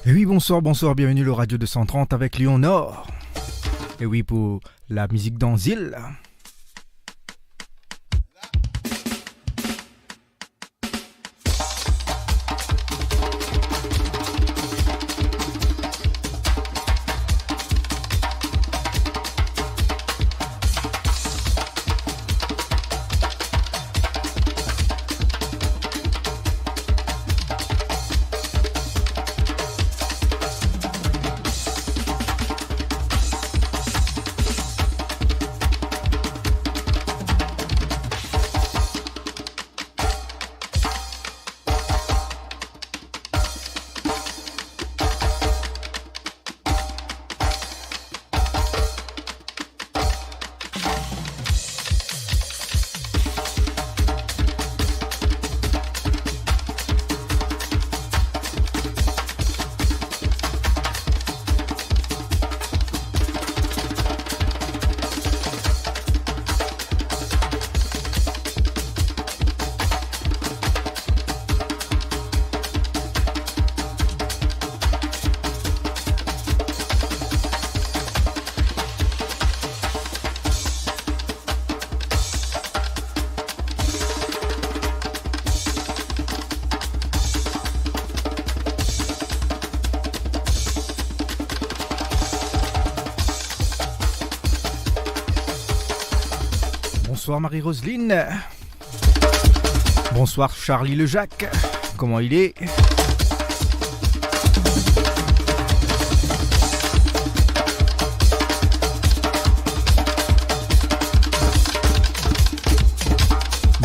Et oui, bonsoir, bienvenue le Radio 230 avec Lyon Nord. Et oui, pour la musique d'Anzil. Bonsoir Marie-Roseline. Bonsoir Charlie le Jacques. Comment il est?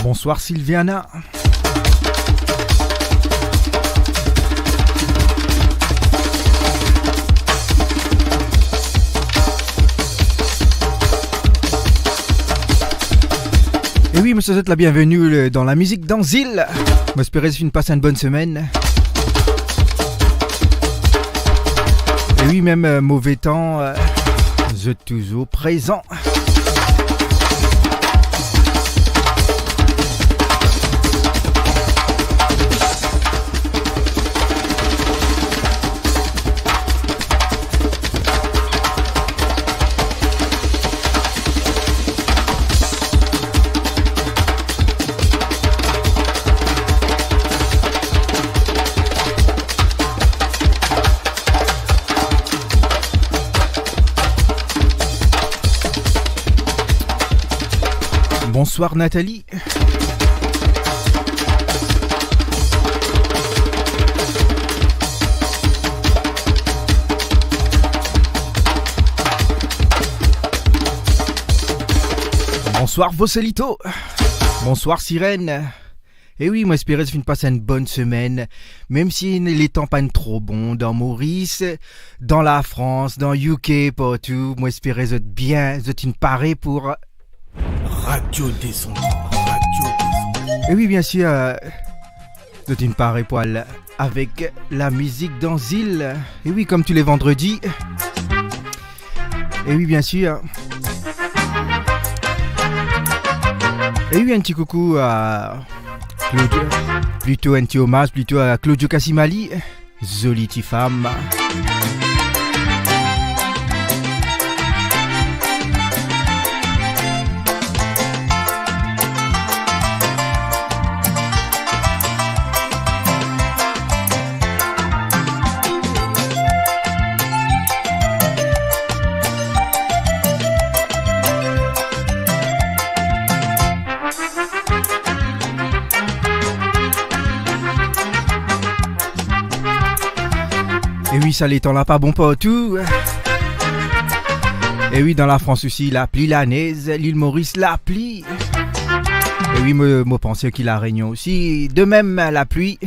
Bonsoir Sylviana. Et oui, monsieur, vous êtes la bienvenue dans la musique d'Anzil. J'espère que vous passez une bonne semaine. Et oui, même mauvais temps, vous êtes toujours présent. Bonsoir Nathalie. Bonsoir Vosselito. Bonsoir Sirène. Et oui, moi j'espère que vous passez une bonne semaine, même si les temps pas trop bons dans Maurice, dans la France, dans UK, partout. Moi j'espère que vous êtes bien, vous êtes une parée pour Radio Descendant. Et oui, bien sûr, c'est une parée poil avec la musique d'Anzil. Et oui, comme tous les vendredis. Et oui, bien sûr. Et oui, un petit coucou à Claudio. Plutôt un petit hommage plutôt à Claudio Cassimali. Zoliti femme. Et oui, ça les temps là pas bon partout. Et oui, dans la France aussi, la pluie l'Anaise, l'île Maurice, la pluie. Et oui, moi pensais qu'il a Réunion aussi. De même, la pluie.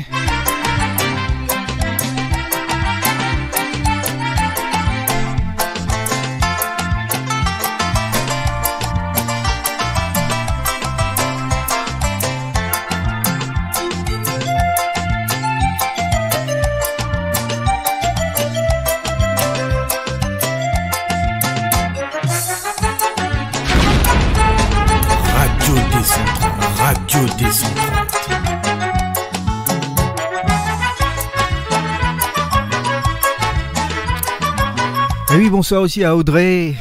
Radio Descendant. Et oui, bonsoir aussi à Audrey.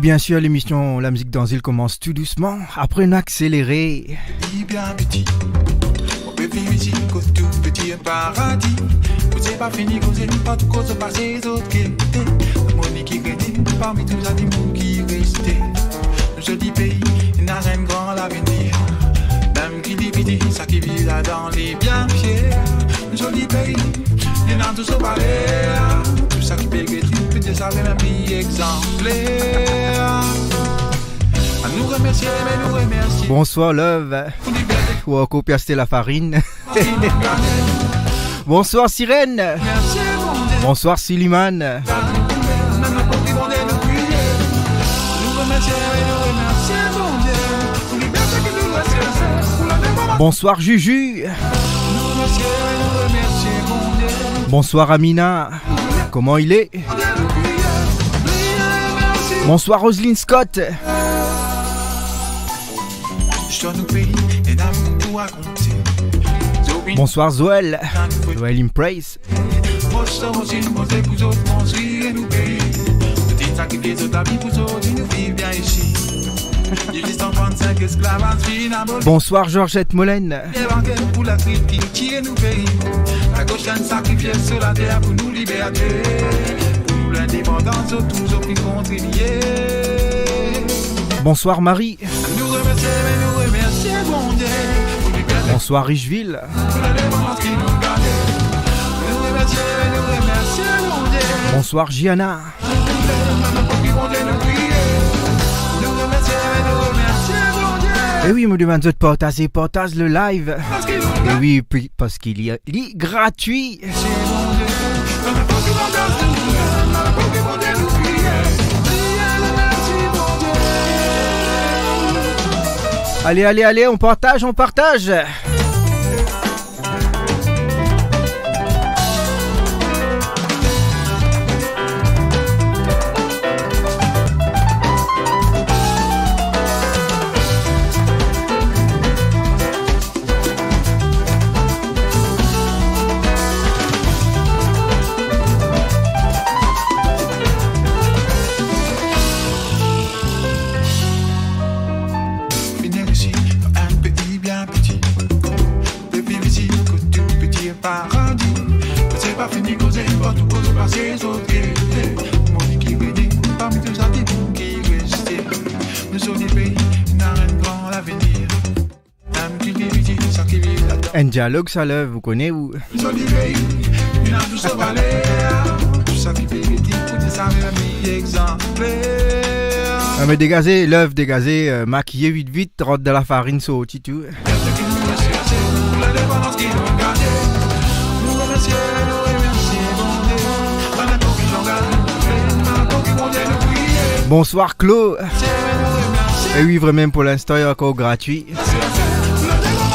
Bien sûr, l'émission La musique dans île commence tout doucement, après une accélérée. Bien petit, on peut vivre ici, tout petit paradis. Vous n'avez pas fini, vous n'avez pas tout cause par ces autres qui étaient. Le monde qui crédit, parmi tous les animaux qui restaient. Le joli pays, il n'a rien de grand l'avenir. Même qui divise, ça qui vit là dans les bienfaits. Le joli pays, il n'a tout au palais. Tout ça qui paye, tu peux savoir même prix exemplaire. Nous remercier, mais nous remercier. Bonsoir Love. Ou encore piaster la farine. Bonsoir Sirène. Bonsoir Siliman. Bonsoir Juju. Bonsoir Amina. Comment il est? Bonsoir Roselyne Scott. Bonsoir Zoël. Zoël Impraise. Bonsoir Georgette Molène. La gauche a sacrifié sur la terre pour nous libérer. Pour l'indépendance, tous aux prix contribués. Bonsoir Marie. Nous remercier, mais nous remercier, mon Dieu. Bonsoir Richeville. Bonsoir Gianna. Et oui, me demande de partager le live. Et oui, parce qu'il y a gratuit. Allez, on partage. Un dialogue, ça lève, vous connaissez où? Mais dégagez, l'œuf dégagé, maquillé vite, rentre de la farine, saute, tout. Bonsoir Claude. Et oui, vraiment pour l'instant, il est encore gratuit.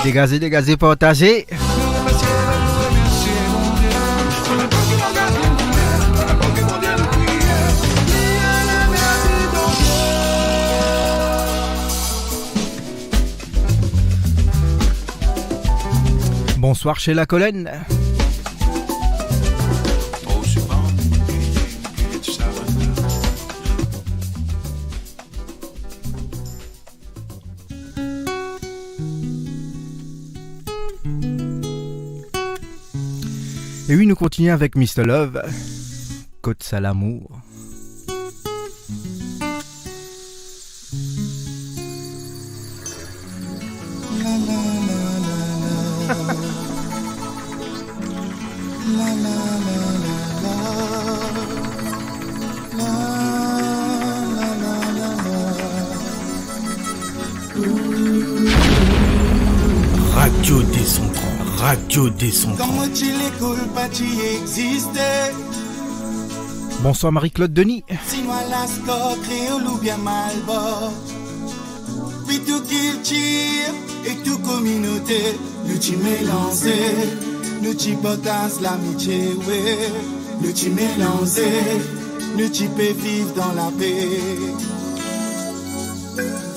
Dégagez, partagez. Bonsoir chez la Colonne. Et oui, nous continuons avec Mr. Love, Côte Salamour. Radio Descendant. Radio Descendant. Comment tu l'écoles pas tu existes? Bonsoir Marie-Claude Denis. Sinon la score créole ou bien malbord. Puis tout qu'il tire et tout communauté. Nous t'y mélanger, nous t'y partage l'amitié, ouais. Nous t'y mélanger, nous t'y peux vivre dans la paix.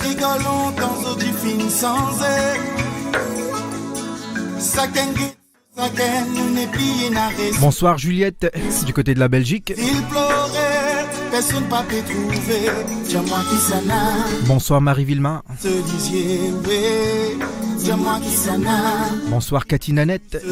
Rigolons dans autres fins sans air. Bonsoir Juliette, du côté de la Belgique. Bonsoir Marie Villemain. Bonsoir Cathy Nanette.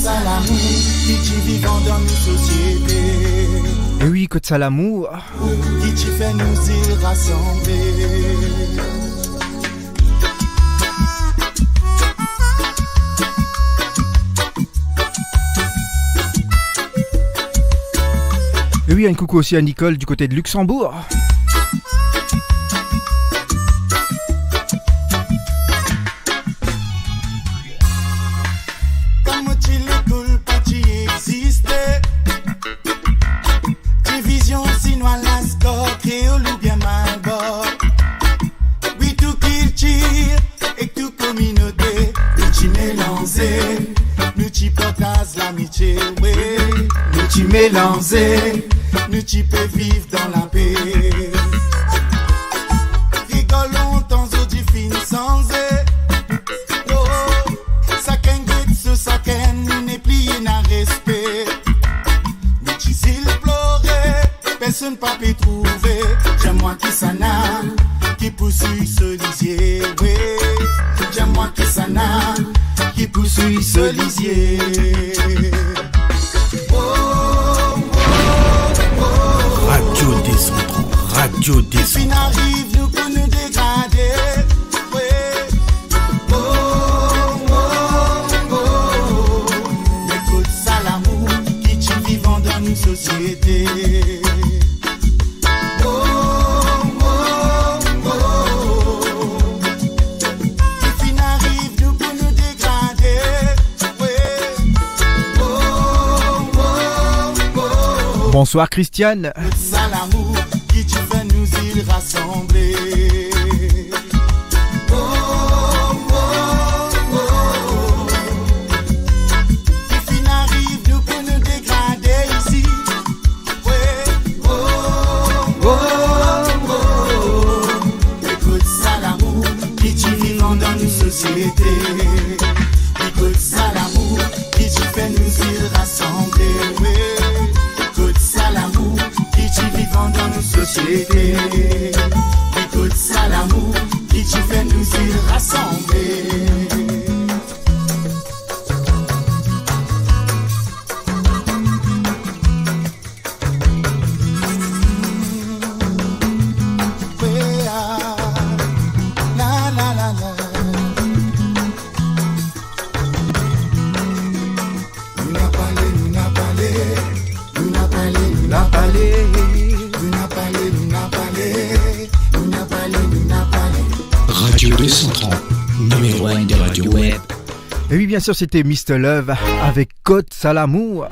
Salamou, qui t'y vivant dans nos sociétés. Et oui, Côte Salamou. Qui t'y fait nous y rassembler. Et oui, un coucou aussi à Nicole du côté de Luxembourg. Mélanger, nous t'y peux vivre dans la paix. Rigolons dans autres fins sans oh, ça qu'un ça qu'un nous n'est plié n'a respect. Nous t'y s'il pleurer, personne pas peut trouver. J'aime moi qui s'en a, qui poursuit ce lisier, oui. J'aime moi qui s'en a, qui poursuit ce lisier. Radio Descendant. Radio Descendant. Si n'arrive nous pour nous dégrader, ouais. Oh, oh, oh. Écoute ça l'amour qui t'y vivant dans une société. Oh, oh, oh. Si n'arrive nous pour nous dégrader, ouais. Oh, oh, oh. Bonsoir Christiane. L'amour qui tu fais nous y rassembler. Oh, oh, oh, oh. Si n'arrive nous pour nous dégrader ici. Ouais. Oh, oh, oh, oh. Écoute ça l'amour qui tu vivant dans une société. Écoute ça l'amour qui tu fais nous y rassembler. Ouais. Écoute ça l'amour vivant dans nos sociétés. Écoute ça l'amour qui tu fais nous y rassembler. Radio Descendant, numéro 1 des radios web. Et oui, bien sûr, c'était Mr. Love avec Côte Salamou.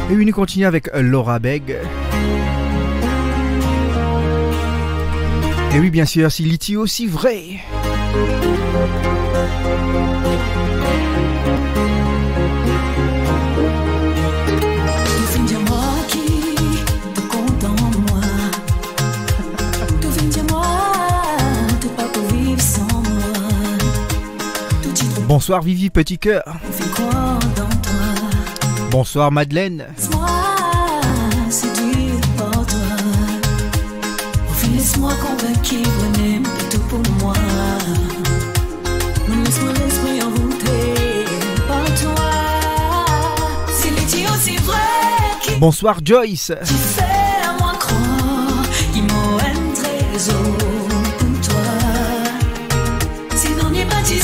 Et oui, nous continuons avec Laura Beg. Et oui, bien sûr, s'il est aussi vrai. Bonsoir Vivi Petit Cœur. Bonsoir Madeleine. C'est dur pour toi. Laisse-moi convaincu, même tout pour moi. Laisse-moi l'esprit envoûté par toi. C'est l'éthiopie aussi vrai. Bonsoir Joyce. Tu fais à moi croire qu'il m'a un trésor pour toi. Sinon, n'est pas tu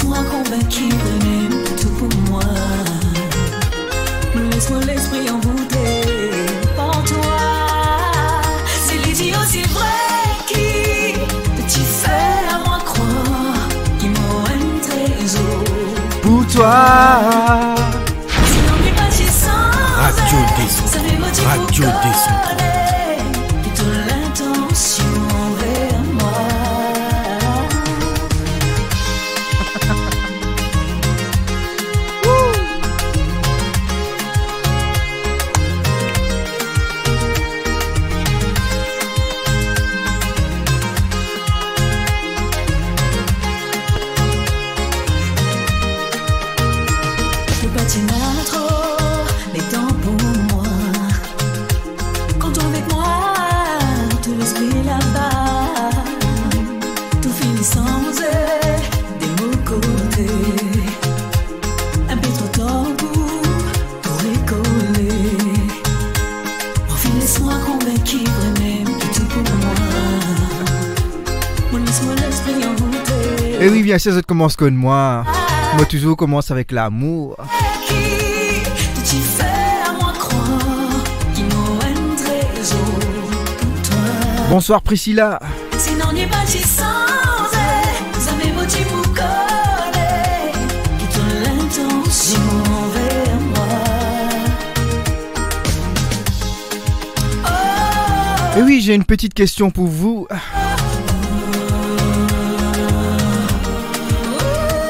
laisse-moi convaincre même tout pour moi. Laisse-moi l'esprit envoûté par toi. C'est l'idiot, c'est vrai qui tu fais à moi croire qu'il m'a un trésor Pour toi. Sinon n'est pas si sans Radio Décentrant. Radio Décentrant. et toute l'intention envers moi. Le patinage trop, les temps pour moi. Quand on est avec moi, tout l'esprit là-bas. Tout finit sans des mots côtés. Un peu trop tard pour récoller. Enfin, laisse-moi convaincre même que tout pour moi. Mon laisse-moi l'esprit envoûté. Et oui, bien sûr, ça commence comme moi. Moi, toujours commence avec l'amour. Qui tu fais à moi croire qu'il m'a un trésor pour toi. Bonsoir Priscilla. Sinon n'est pas si sans ça m'est beau tu pour coller. Que toute l'intention envers moi. Oh, Et oui, j'ai une petite question pour vous.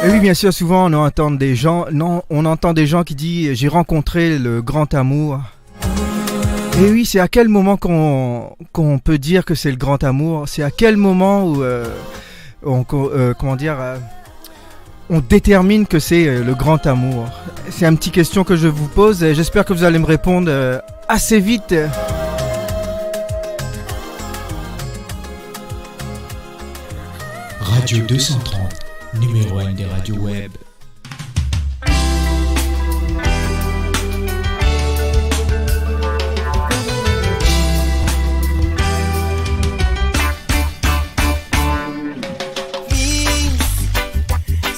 Et oui, bien sûr, souvent on entend des gens qui disent j'ai rencontré le grand amour. Et oui, c'est à quel moment qu'on peut dire que c'est le grand amour? C'est à quel moment où on détermine que c'est le grand amour? C'est une petite question que je vous pose et j'espère que vous allez me répondre assez vite. Radio 230, numéro 1 des radios web.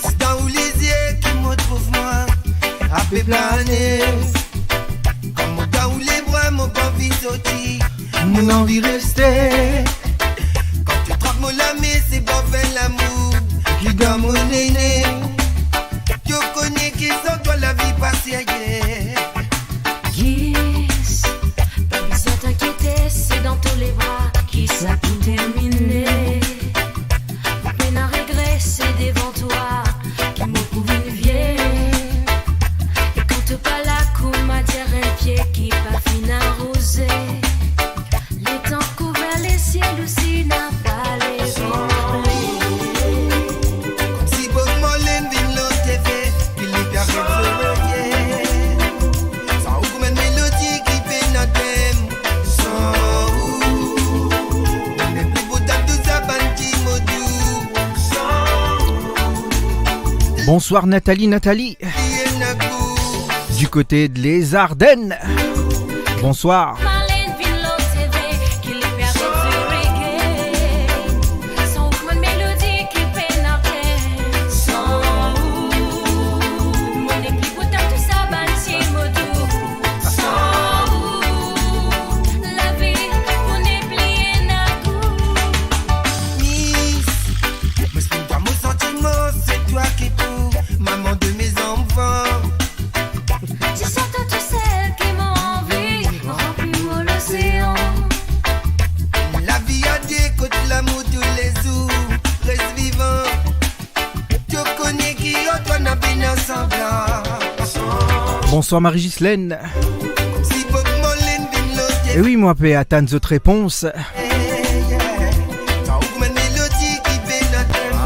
C'est dans les yeux qui me trouvent moi à planer. Comme dans les bras, mon envie sortir, mon envie rester. Quand tu trappes mon lame, c'est bon faire l'amour qui dans mon aîné. Tu connais qui sont toi la vie passée ailleurs. Yes, pas besoin t'inquiéter, c'est dans tous les bras qui ça peut terminer. Pas peine à regret, c'est devant toi qui me prouve une vieille. Et quand tu pas là, coup matière un pied qui pas fin arrosé. Les temps couverts, les ciels aussi n'a pas les Si Bob Marley vient l'autre TV, qu'il est bien réveillé. Sans aucune mélodie qui fait notre thème. Sans où on est plus beau dans tout ça, banti modou. Sans Bonsoir Nathalie, qui est na goût. du côté de les Ardennes. Bonsoir. Marlène Vino TV, qui libère ce reggae. Sans aucune mélodie qui fait notre sans où mon équipe pourtant tout ça bâti modou. Sans où la vie on est plié na goût. Miss, me exprime toi mon sentiment, c'est toi qui pour maman de mes enfants. C'est surtout toutes celles qui m'ont envie, remplis-moi l'océan. La vie a des côtes, l'amour tous les jours, reste vivant. Tu connais qui toi n'a bien ensemble. Bonsoir Marie-Gislaine. Si Bob Marley vient l'autre Et oui, moi, paix à tant d'autres réponses. sans aucune mélodie qui fait notre thème.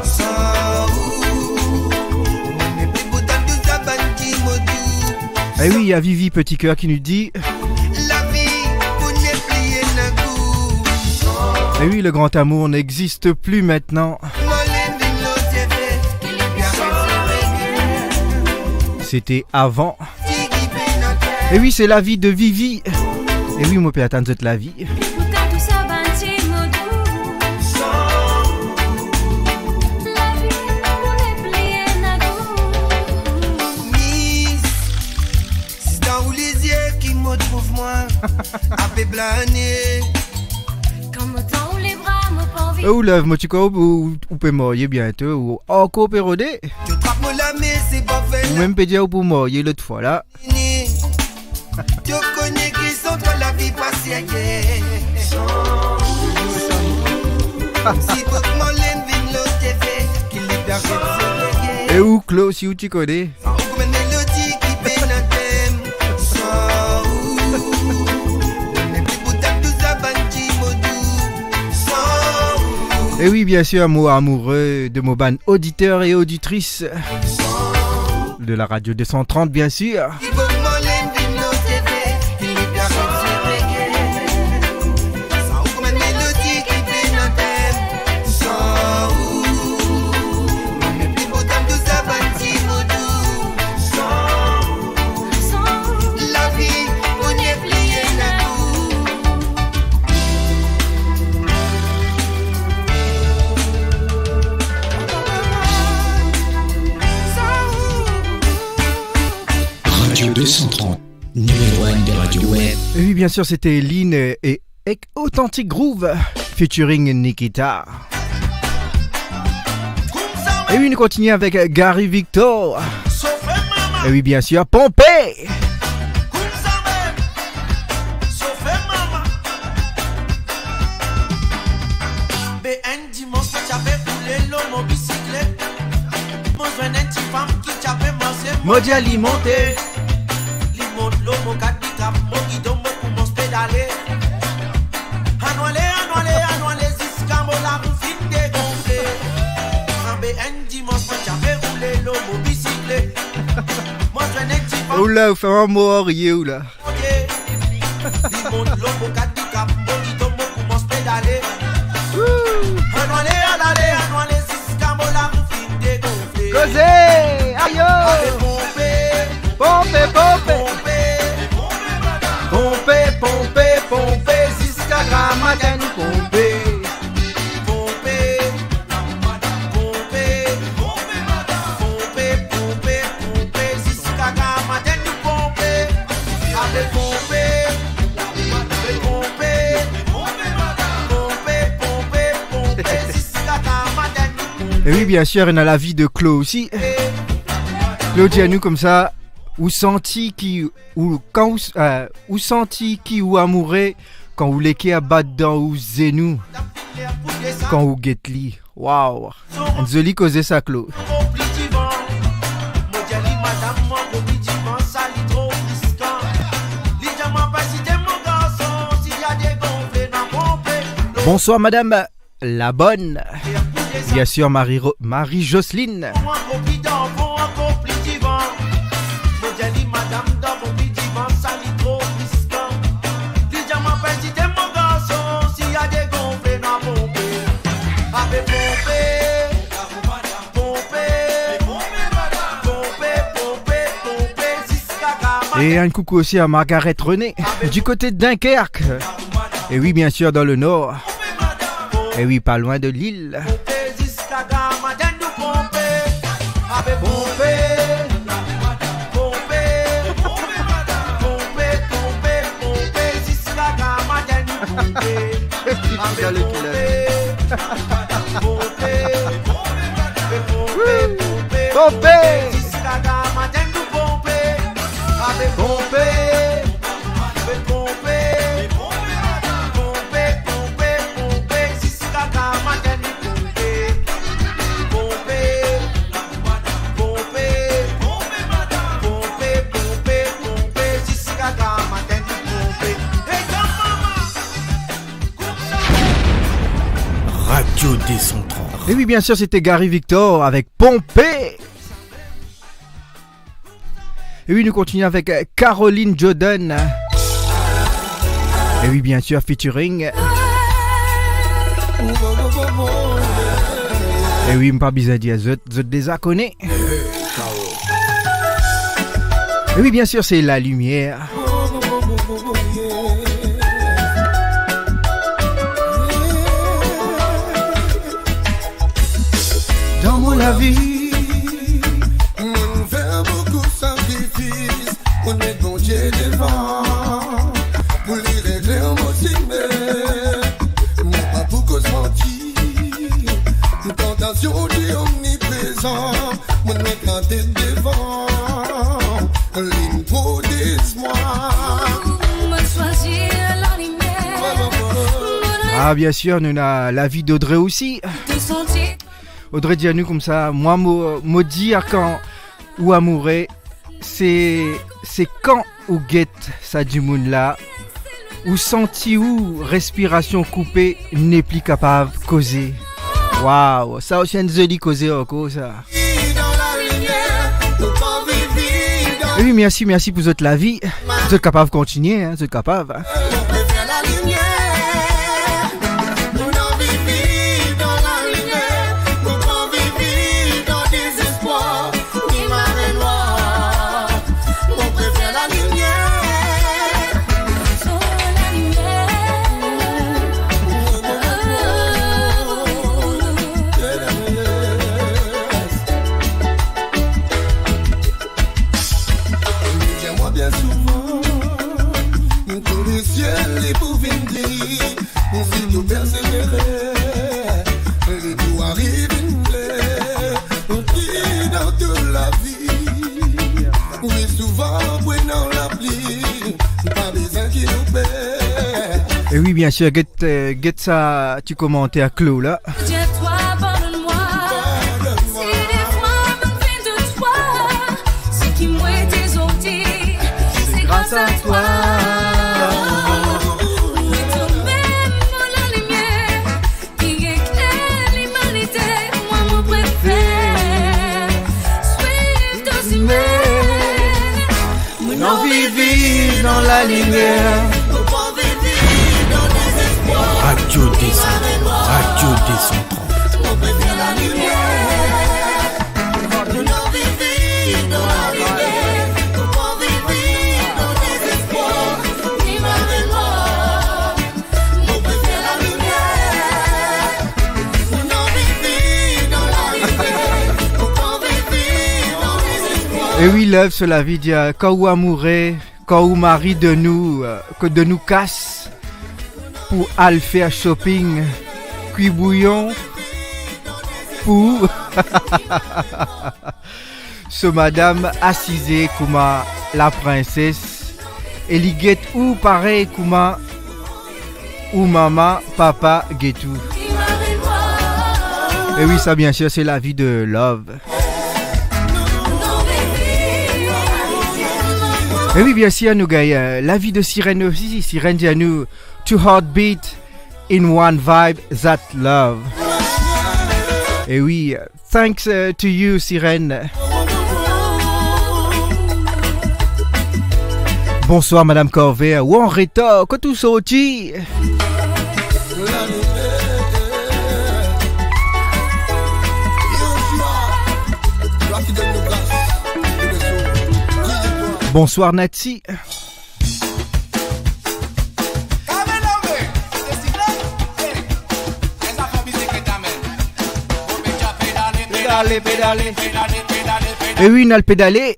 Sans où on est plus beau dans tout ça, banti modou. Et oui, il y a Vivi Petit Cœur qui nous dit La vie, vous n'est plié na goût. et oui, le grand amour n'existe plus maintenant. Marley vient l'autre TV, qu'il est bien réveillé. C'était avant. Qui fait notre thème. Et oui, c'est la vie de Vivi. Et oui, moi, paix à tant d'autres la vie. Pourtant tout ça bâti modou. La vie on est plié Ou lève moi tu ou peut mourir bientôt ou encore pérodé. Tu trappes moi la mais c'est pas fait. Ou même peut dire pour mourir l'autre fois là. Tu connais qui sont toi la vie passée hier. Si votre molène vient l'autre TV, qu'il est derrière. Et où Claude si où tu connais? Comme une mélodie qui fait notre thème. Sans les petits boutons tout ça bandit modou. Sans Et oui bien sûr amour amoureux de mon ban auditeurs et auditrices de la radio 230 bien sûr. si votre molène vient l'autre TV, qu'il est derrière. Sans comme une mélodie qui fait notre thème. Sans les petits boutons tout ça bandit modou. Sans la vie, on est plié la boue. Radio 230, numéro 1 des radios web. Et oui bien sûr c'était Lynn et Authentic Groove featuring Nikita. Et oui nous continuons avec Gary Victor. Et oui bien sûr Pompey. Modi alimenté. Oula, vous faites un mort, là. Cosé, aïe, pompe, pompe, jusqu'à Ramadan, pompe. Et oui, bien sûr, on a la vie de Claude aussi. Claude dit à nous comme ça, ou senti qui, ou quand, ou senti qui ou amoureux, quand ou l'éké à battre dans ou zenou, quand ou getli. Waouh! On joli causé ça, Claude. Bonsoir, madame la bonne. Bien sûr, Marie-Jocelyne. Et un coucou aussi à Margaret René, du côté de Dunkerque. Et oui, bien sûr, dans le nord. Et oui, pas loin de Lille. Radio 230. Et oui, bien sûr, c'était Gary Victor avec Pompée. Et oui, nous continuons avec Caroline Jordan. Et oui, bien sûr, featuring. Et oui, m'pas besoin de dire, je les a connais. Et oui, bien sûr, c'est La Lumière. Dans mon vie, on fait beaucoup de sacrifices, on est bon Dieu devant, pour les régler en motivé, mon pas beaucoup se mentir, ma tête devant, l'impose-moi. Me choisir la lumière. Ah, bien sûr, nous avons la vie d'Audrey aussi. Te sentir. Audrey dit à nous comme ça, moi, me dire quand ou amoureux, c'est quand ou guette ça du monde là, ou senti ou respiration coupée n'est plus capable de causer. Waouh, ça aussi une jolie causer encore ça. Et oui, merci pour votre la vie. Vous êtes capable de continuer, hein, vous êtes capable. Hein. Et oui, bien sûr, get ça, tu commentais à Clos là. Dis-toi, pardonne-moi. Si des fois me fais de toi, c'est qui moi tes outils. C'est grâce à toi. Oui, toi-même dans la lumière qui éclaire l'humanité. Moi, mon préfère suivre tes humains. Mon envie vit dans la lumière. Radio Descente, Radio Descente. Et oui, love sur la vie, quand ou amoureux, quand ou mari de nous casse pour aller faire shopping, cuit bouillon pour ce madame assisée comme la princesse, et li get ou pareil comme ou maman, papa getou. Et oui, ça bien sûr, c'est la vie de love. Et oui, bien sûr, nous gagnons la vie de Sirène aussi. Sirène dit à nous, two heartbeat in one vibe, that love. Et oui, thanks to you, Sirène. Bonsoir, Madame Corvée. Ou en rétor, que tout sorti. Bonsoir Natsi. Et oui, on a le pédalé.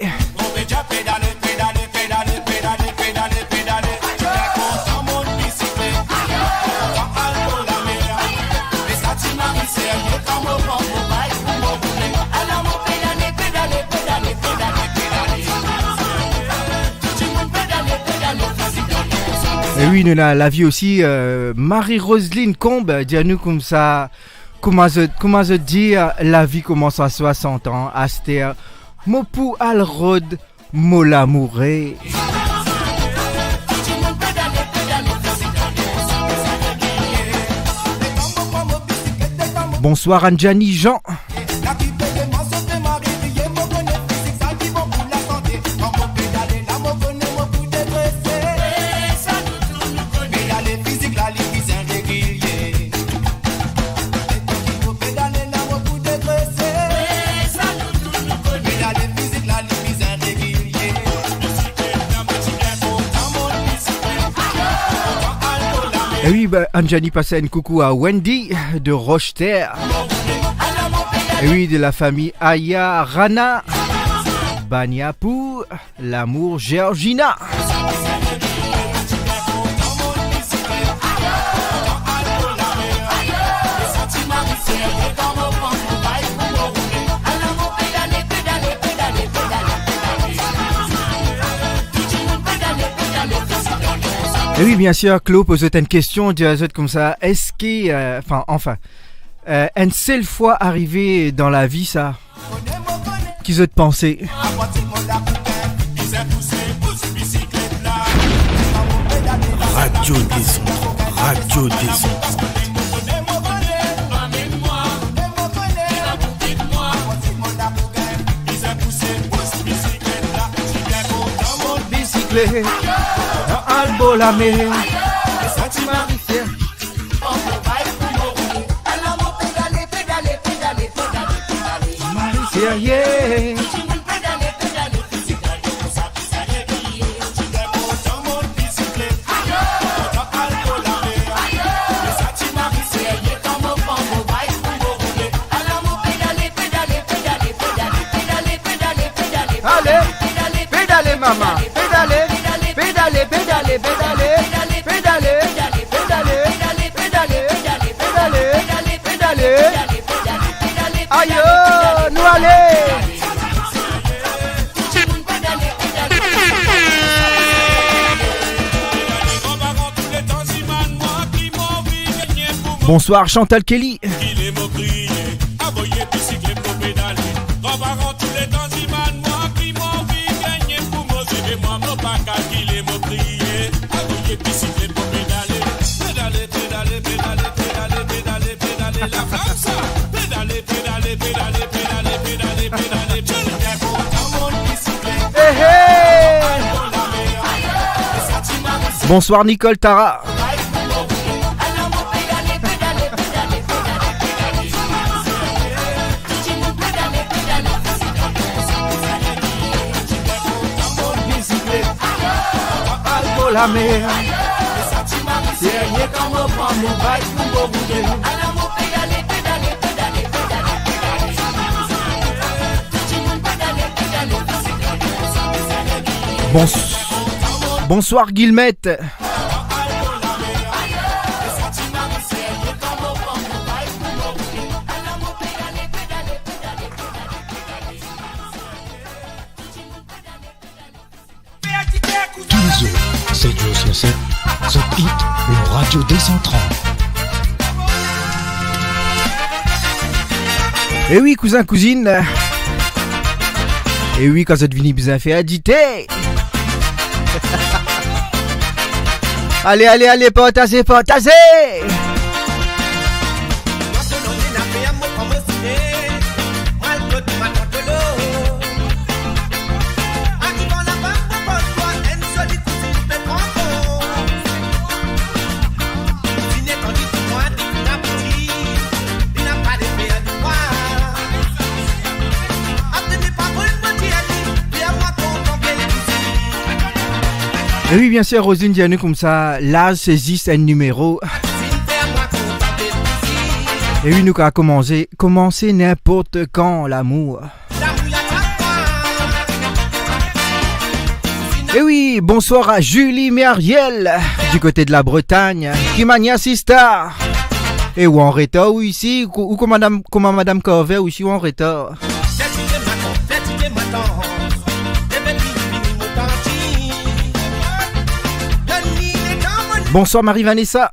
Et oui, nous avons la vie aussi. Marie-Roseline Combe dit à nous comme ça. Comment je dis, la vie commence à 60 ans. Aster, Mopou Alrod, Molamouré. Bonsoir Anjani Jean. Et oui, Anjani passait un coucou à Wendy de Rocheterre. Et oui, de la famille Aya Rana. Bania pour l'amour Georgina. Et oui, bien sûr, Claude pose une question, dit à eux comme ça, est-ce que, une seule fois arrivé dans la vie, ça, qu'ils ont pensé? Radio Descente, Radio Descente. Bicyclette, albo la mer, yeah. Pédalez maman, pédalez, pédalez, pédalez, pédalez, pédalez, pédalez, pédalez, pédalez, pédalez, aïe, nous allez. Bonsoir Chantal Kelly. Bonsoir Nicole Tara. La mer, bonsoir Guillemette. Tous 7 jours sur 7, The Hit, le Radio Décentrant. Eh oui, cousin, cousine. Eh oui, quand ça devient bien fait agiter. Allez, allez, allez, potasser, potasser. Et oui, bien sûr, Rosine Dianou comme ça, là, saisisse un numéro. Et oui, nous avons commencé n'importe quand l'amour. Et oui, bonsoir à Julie Mériel, du côté de la Bretagne, qui m'a assisté. Et où en retard, ou ici, ou comme Madame Corvée, ou ici, ou en retard. Bonsoir Marie-Vanessa.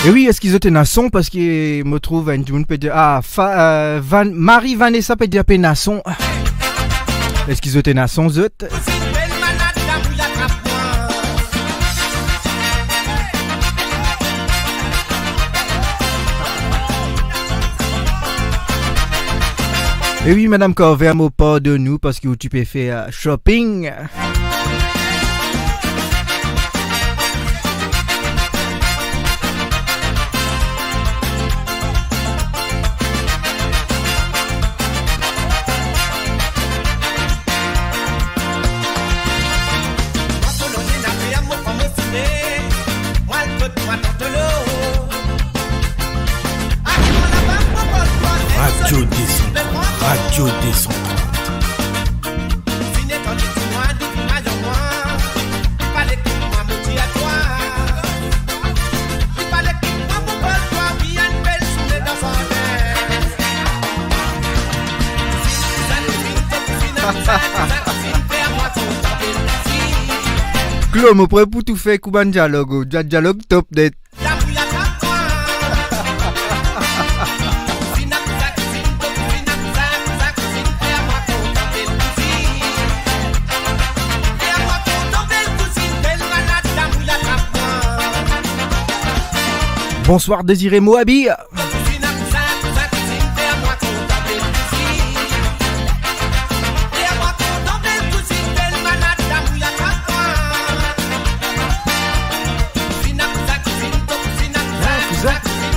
Et oui, est-ce qu'ils ont un son parce qu'il me trouve un jour peut dire Marie-Vanessa peut dire pénasson. Est-ce qu'ils ont un son zut? Et oui, Madame Corvée, mot pas de nous parce que tu peux faire shopping. Radio Décentrale. Radio Décentrale. Claude, on pourrait pour tout faire Kuban dialogue, dialogue top net. Bonsoir Désiré Moabi.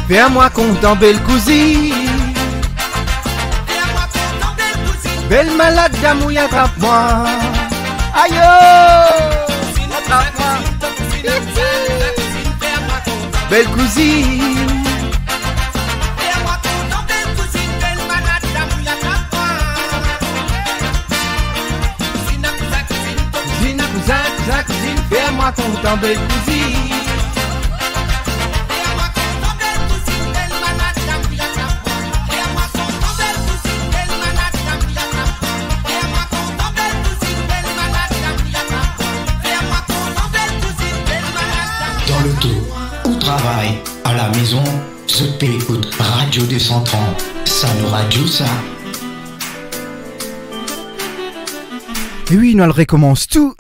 Fais-moi content, belle cousine. Belle malade d'amour, attrape-moi. Aïe, attrape-moi. Belle cousine. Cousine, fais-moi content, belle cousine. Dans le tour, au travail, à la maison, je t'écoute Radio Décentrale. Ça nous radio ça. Et oui, nous elle recommence tout.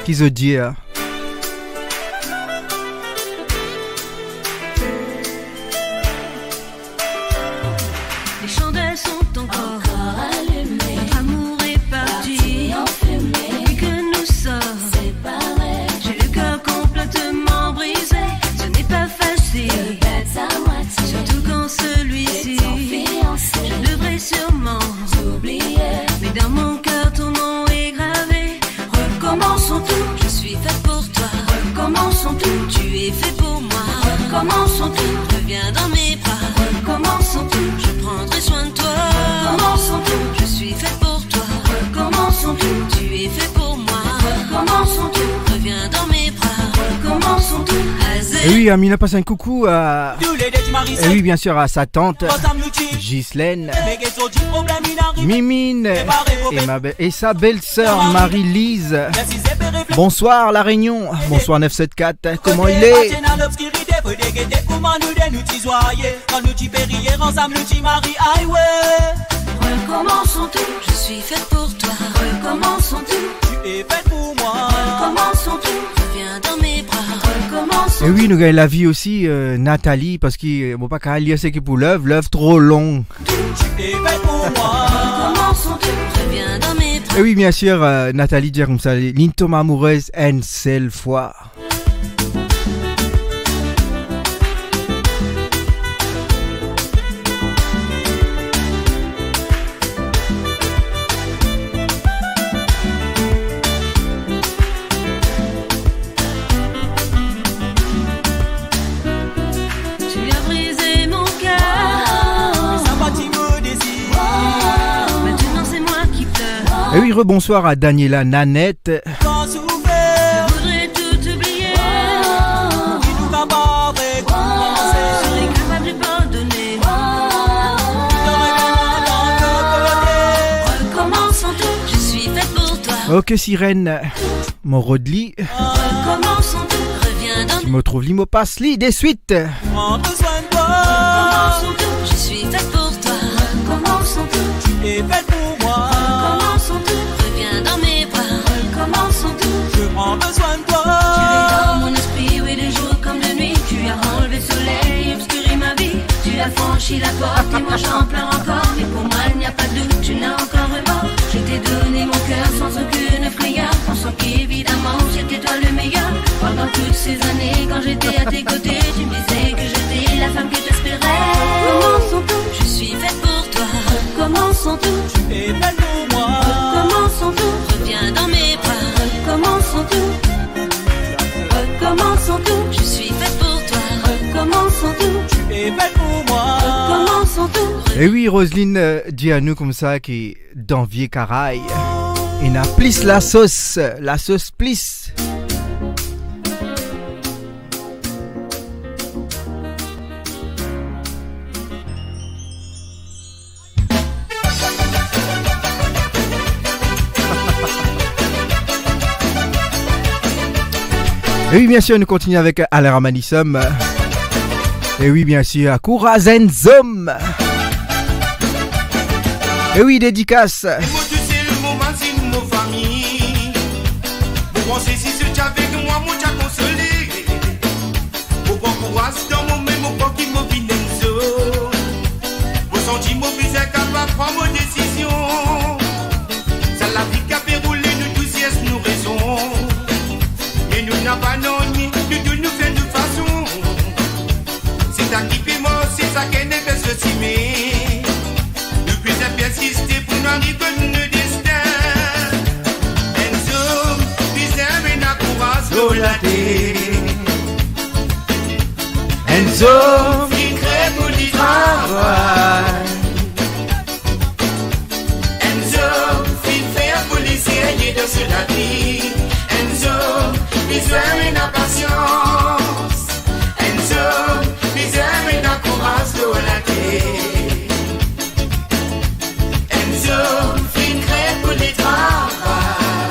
Qui se dit Les chandelles sont encore allumées. Notre amour est parti en fumée. Depuis que nous sommes séparés, j'ai le cœur complètement brisé. Ce n'est pas facile, surtout quand celui-ci je devrais sûrement oublier. Mais dans mon cœur ton nom est gravé. Recommençons tout, je suis faite pour toi. Recommençons tout, tu es fait pour moi. Recommençons tout, reviens dans mes bras. Recommençons tout, je prendrai soin de toi. Recommençons tout, je suis faite pour toi. Recommençons tout, tu es fait pour moi. Recommençons tout, reviens dans mes bras. Recommençons tout, à zéro. Et oui, Amina passe un coucou à... Et oui, bien sûr, à sa tante Ghislaine, Mimine et sa belle-sœur Marie-Lise. Bonsoir La Réunion, bonsoir 974, comment il est? Recommençons tout, je suis faite pour toi. Recommençons tout, tu es faite pour moi. Recommençons tout, reviens dans mes bras. Recommençons. Et oui, nous gagnons la vie aussi, Nathalie, parce qu'il ne faut pas qu'elle lire ce qui pour l'œuvre trop long. Tu es faite pour moi. Recommençons tout, reviens dans mes bras. Et oui, bien sûr, Nathalie dit comme ça, l'intome amoureuse, une seule fois. Et oui, rebonsoir à Daniela Nanette. Je voudrais tout oublier. Je serais capable de pardonner. Recommençons tout, je suis faite pour toi. Ok, Sirène, mon Rodli. Recommençons tout, reviens dans Tu me trouves l'imo passe-li des suites. Recommençons tout, je suis faite pour toi. Recommençons tout, tu es faite pour moi. Recommençons tout, reviens dans mes bras. Recommençons tout, je prends besoin de toi. Tu es dans mon esprit, oui, de jour comme de nuit. Tu as enlevé le soleil, obscuré ma vie. Tu as franchi la porte et moi j'en pleure encore. Mais pour moi il n'y a pas de doute, tu n'as encore remords. Je t'ai donné mon cœur sans aucune frayeur, pensant qu'évidemment j'étais toi le meilleur. Pendant toutes ces années, quand j'étais à tes côtés, tu me disais que j'étais la femme que t'espérais. Recommençons tout, je suis faite pour toi. Recommençons tout, tu es faite pour moi. Recommençons tout, reviens dans mes bras. Recommençons tout, recommençons tout, je suis faite pour toi. Recommençons tout, tu es faite pour moi. Recommençons tout. Et oui, Roselyne dit à nous comme ça qui est dans Vieux Caraï. Il n'a plus la sauce plus. Et oui, bien sûr, nous continuons avec Alain Ramanissom. Et oui, bien sûr, à Kourazenzom. Et oui, dédicace. Moi, tu sais, le moment, c'est nos familles. Pour penser si tu avec moi, moi, t'as consolé. Pour qu'on courage dans mon même, pour qu'il me vienne zo. Pour sentir mon plus capable de prendre mes décisions. Ça la vie qui a fait rouler, nous tous, yes, nous raisons. Mais nous n'avons pas non, nous fait de façon. C'est ça qui fait mort, c'est ça qui est fait se timer. Depuis ça persisté pour nous arriver le destin. Enzo, bizarre et n'a courage de la terre. Enzo, il crée pour du travail. Enzo, il fait pour les essayer de se la vie. Enzo, bizarre et n'a patience. Enzo, bizarre et n'a courage de la terre. Enzo, fin crée pour les travail.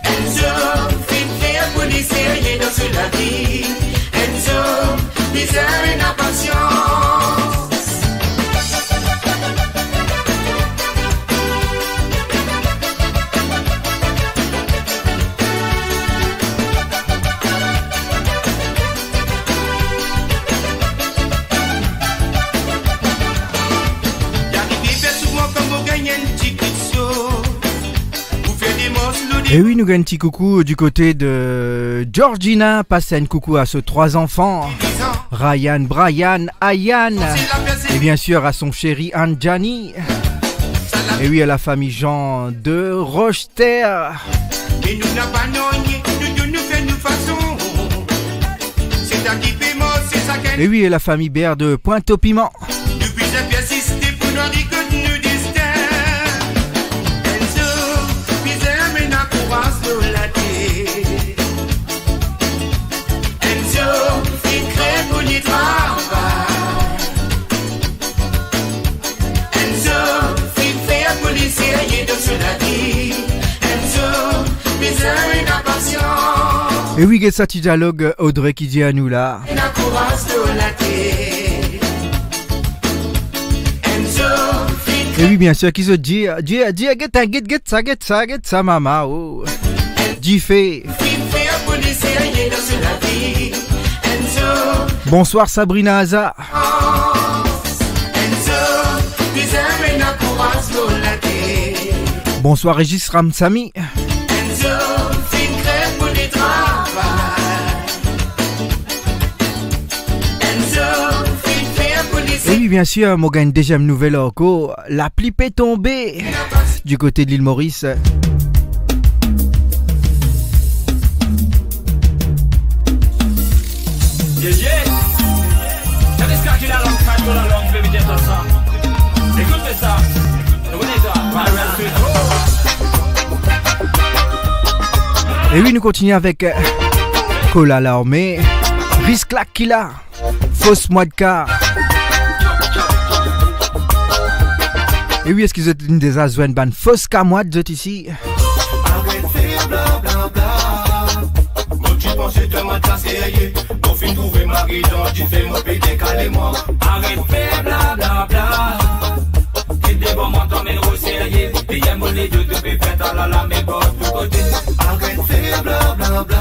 Enzo, fin fait pour les essayer de se la vie. Enzo, bizarre et n'a patience. Et oui, nous gagnons un petit coucou du côté de Georgina. Passez un coucou à ses 3 enfants. Ryan, Brian, Ayan. Et bien sûr à son chéri Anjani. Et oui, à la famille Jean de Rocheterre. Et oui, et la famille Béard de Pointe-au-Piment. Et oui, qu'est-ce que tu dialogue Audrey qui dit à nous là. Et oui, bien sûr, qui se dit, get ça, maman, oh. Dit fait. Bonsoir Sabrina Aza. Bonsoir Régis Ramsami. Et oui, bien sûr, moi gagne déjà une nouvelle encore. La pluie est tombée du côté de l'île Maurice. Et oui, nous continuons avec Cola l'armée, Risque la Killa, Fausse Mois de car. Et oui, est-ce qu'ils ont une des azouens ban Fausse Camoide de ici? Pensez de ma classe et pour fin trouver ma guidon, tu fais mon pété calé-moi. Arrête faire blablabla. Qui des bons mentons mais resserrés. Et y'a mon les deux de péfète à la mais bon tout côté. Arrête faire blablabla.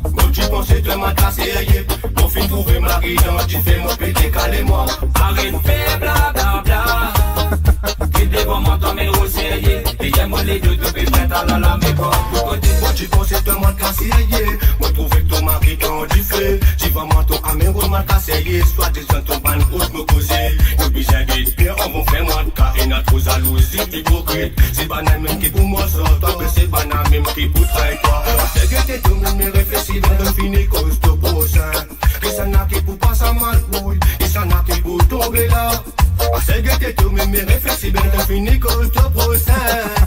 Bon tu pensais de ma classe et pour fin trouver ma guidon, tu fais mon pété calé-moi. Arrête faire blablabla. Qui des devant moi, toi, mes roses sérieux. Et j'aime les deux, tu peux faire ta la mais pas tout côté. Moi tu pensais te mal cassé, moi trouvé que ton mari t'en du feu. Tu vas m'entendre à mes rôles mal cassé, soit des gens ton ban ou me causer. Nous besoin d'être bien, on va faire moins de cas. Et n'a trop jalousie, hypocrite. C'est banal même qui pour moi sort, toi que c'est banal même qui pour travailler toi. C'est que t'es tout même mes réfléchis dans le fini cause de prochain. Que ça n'a qui pour pas ça mal couille, et ça n'a qui pour tomber là. C'est que t'es tout même mes réfléchis dans le fini cause de prochain.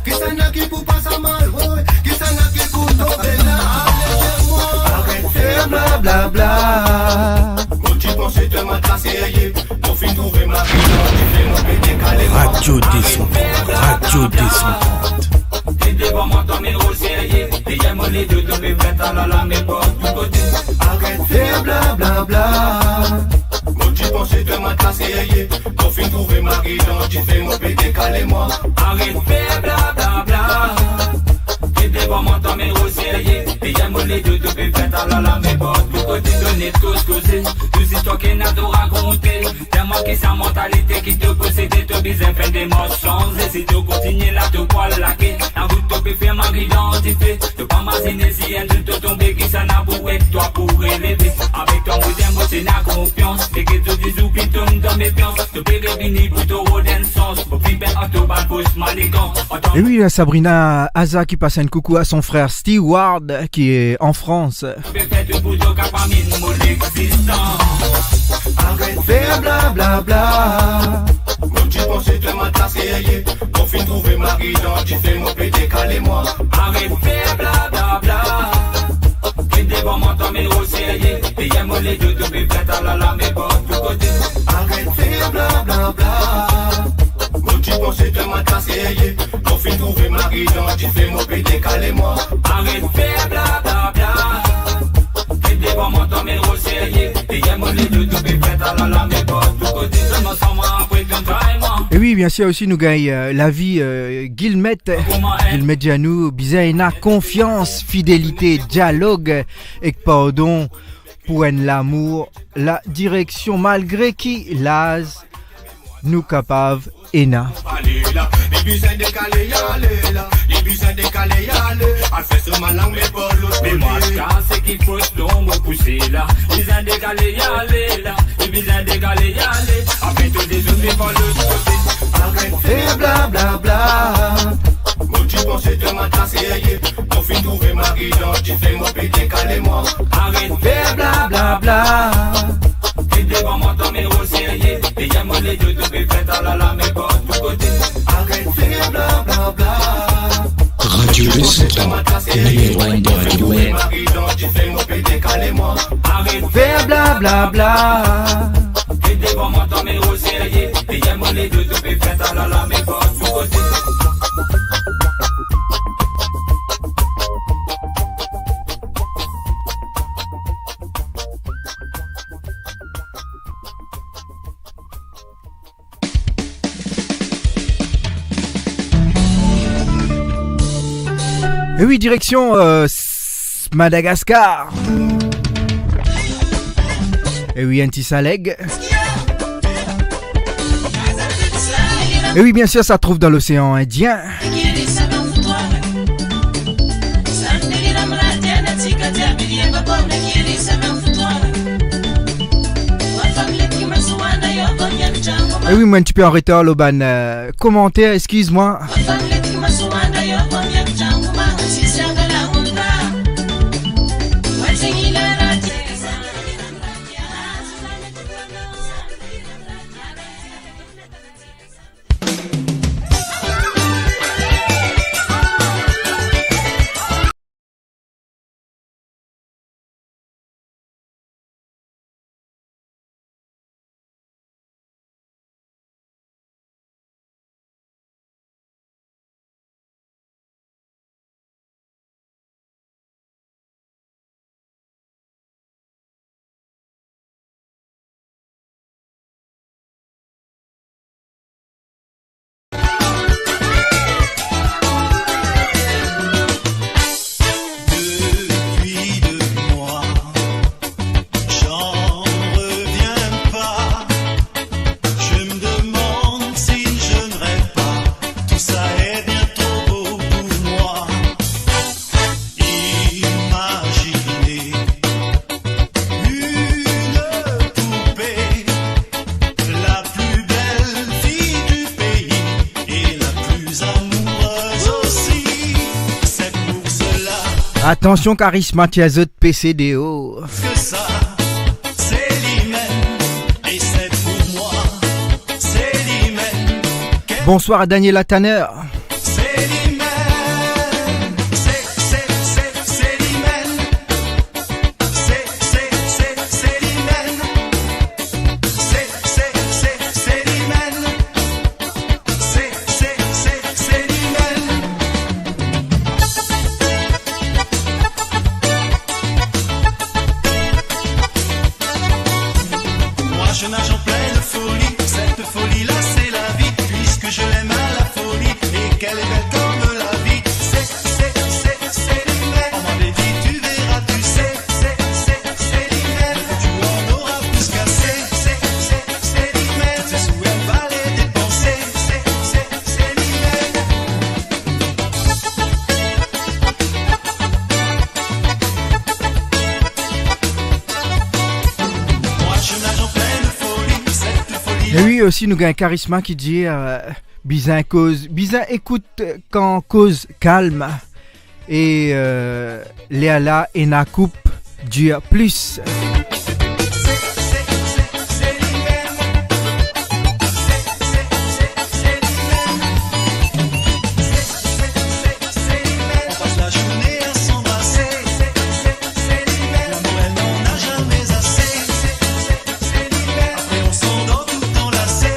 Que ça n'a qui pour pas ça mal couille, que ça n'a qui pour tomber là. Allez moi, arrête de faire blablabla. Quand tu pensais te matrasser, pour fin trouver ma vie, tu fais mon pété calé. Radio Descendante, Radio Descendante. T'es devant moi, toi, mes roses sérieux. Et j'aime les deux, tu peux faire ta la mais pas tout côté. Arrête de faire blablabla. Quand tu pensais te matrasser, pour fin trouver ma vie, tu fais mon pété calé moi. Arrête de faire blablabla. T'es devant moi, toi, mes roses sérieux. Et j'aime les deux, tu peux faire ta la mais pas tout côté. Donner de cause causer. Deux histoires qui n'a tout raconté. C'est moi qui sa mentalité qui te possède. Te bise fait des mensonges. Et si tu continues là, tu poils laquer. La route te peut faire ma identité. Tu pas m'asiner si un de te tomber qui s'en a pour être toi pour élever. Avec ton modèle, moi c'est la confiance. Et que tu dis ou qui tombe dans mes pions. Tu peux revenir pour te rôder un sens. Pour vivre en tout bas, pousse maligant. Et oui, Sabrina Aza qui passe un coucou à son frère Steward qui est en France. Arrête de faire blablabla. Quand tu pensais te matrasser, pour fin trouver ma guidance, tu fais mon pété calé moi. Arrête de faire blablabla. T'es devant moi, toi, mes roses sérieux. Et j'aime les deux, tu peux faire ta la mais pas tout côté. Arrête de faire blablabla. Quand tu pensais te matrasser, pour fin trouver ma guidance, tu fais mon pété calé moi. Arrête de faire blablabla. T'es devant moi, toi, mes roses sérieux. Et j'aime les deux, tu peux faire ta la mais pas tout côté. Seulement sans moi, après qu'un traînement. Et oui, bien sûr, aussi nous gagne la vie Guilmette Janou, Bizaina, confiance, fidélité, dialogue et pardon pour l'amour, la direction malgré qui l'az nous capable Ena. Mais moi je casse qu'il faut me pousser là. Ils ont décalé y aller là. Ils ont décalé y aller. Après tout des autres pas l'autre côté. Arrête de faire blablabla. Quand tu pensais te matrasser, pour fin trouver ma guidance, tu fais mon pété calé moi. Arrête de faire blablabla. T'es devant moi, toi, mes roses sérieux. Et j'aime les deux, tu peux faire ta la mais pas tout côté. Arrête de faire blablabla. Radio Descendante, numéro 1 de Radio Web. Tu fais mon pété calé moi. Arrête de faire blablabla. T'es devant moi, toi, mes roses sérieux. Et j'aime les deux, tu peux faire ta la mais pas tout côté. Et oui, direction Madagascar. Et oui, Antisaleg. Et oui, bien sûr, ça se trouve dans l'océan Indien. Et oui, moi, tu peux arrêter le commentaire, excuse-moi. Attention, charisme, tiazot PCDO. Que ça, c'est l'hymen, et c'est pour moi, c'est l'hymen. Bonsoir à Daniela Tanner. C'est l'hymen, c'est l'hymen, c'est l'hymen, c'est l'hymen, c'est l'hymen. Moi je nage en pleine folie, cette folie-là c'est la vie, puisque je l'aime à la folie, et qu'elle est belle comme la vie. C'est l'hymen, on m'avait dit tu verras, tu sais, c'est l'hymen, tu en auras plus qu'assez, c'est l'hymen, tous tes sous elle va les dépenser, c'est l'hymen. Moi je nage en pleine folie, cette folie. Et oui, aussi, nous avons un charisme qui dit Bizin écoute quand cause calme. Et Léala et na coupe dure plus. On passe la journée à s'embrasser, l'amour elle n'en a jamais assez. Après on s'endort tout enlacé.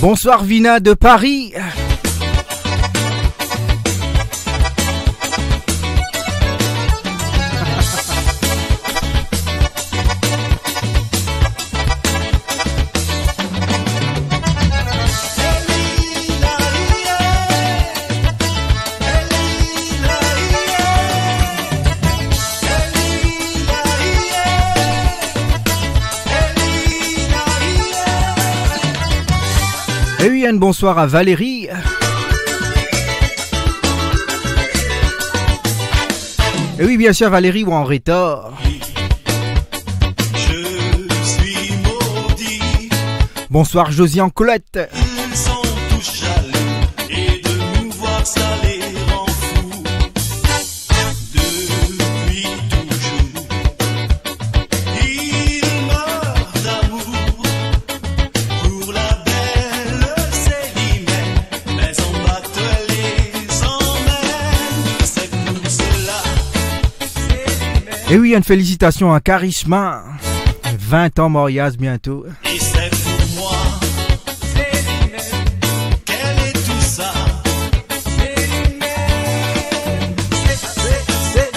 Bonsoir Vina de Paris. Et oui, un bonsoir à Valérie. Et oui, bien sûr, Valérie ou en retard. Je suis maudit. Bonsoir, Josiane Colette. Ils sont tous jaloux et de nous voir ça les rend fous. Depuis toujours, ils meurent d'amour pour la belle Célimène, mais en batte les emmène. C'est pour cela. Et oui, une félicitation à Charisma. 20 ans mariage bientôt. Et c'est pour moi, quel est tout ça?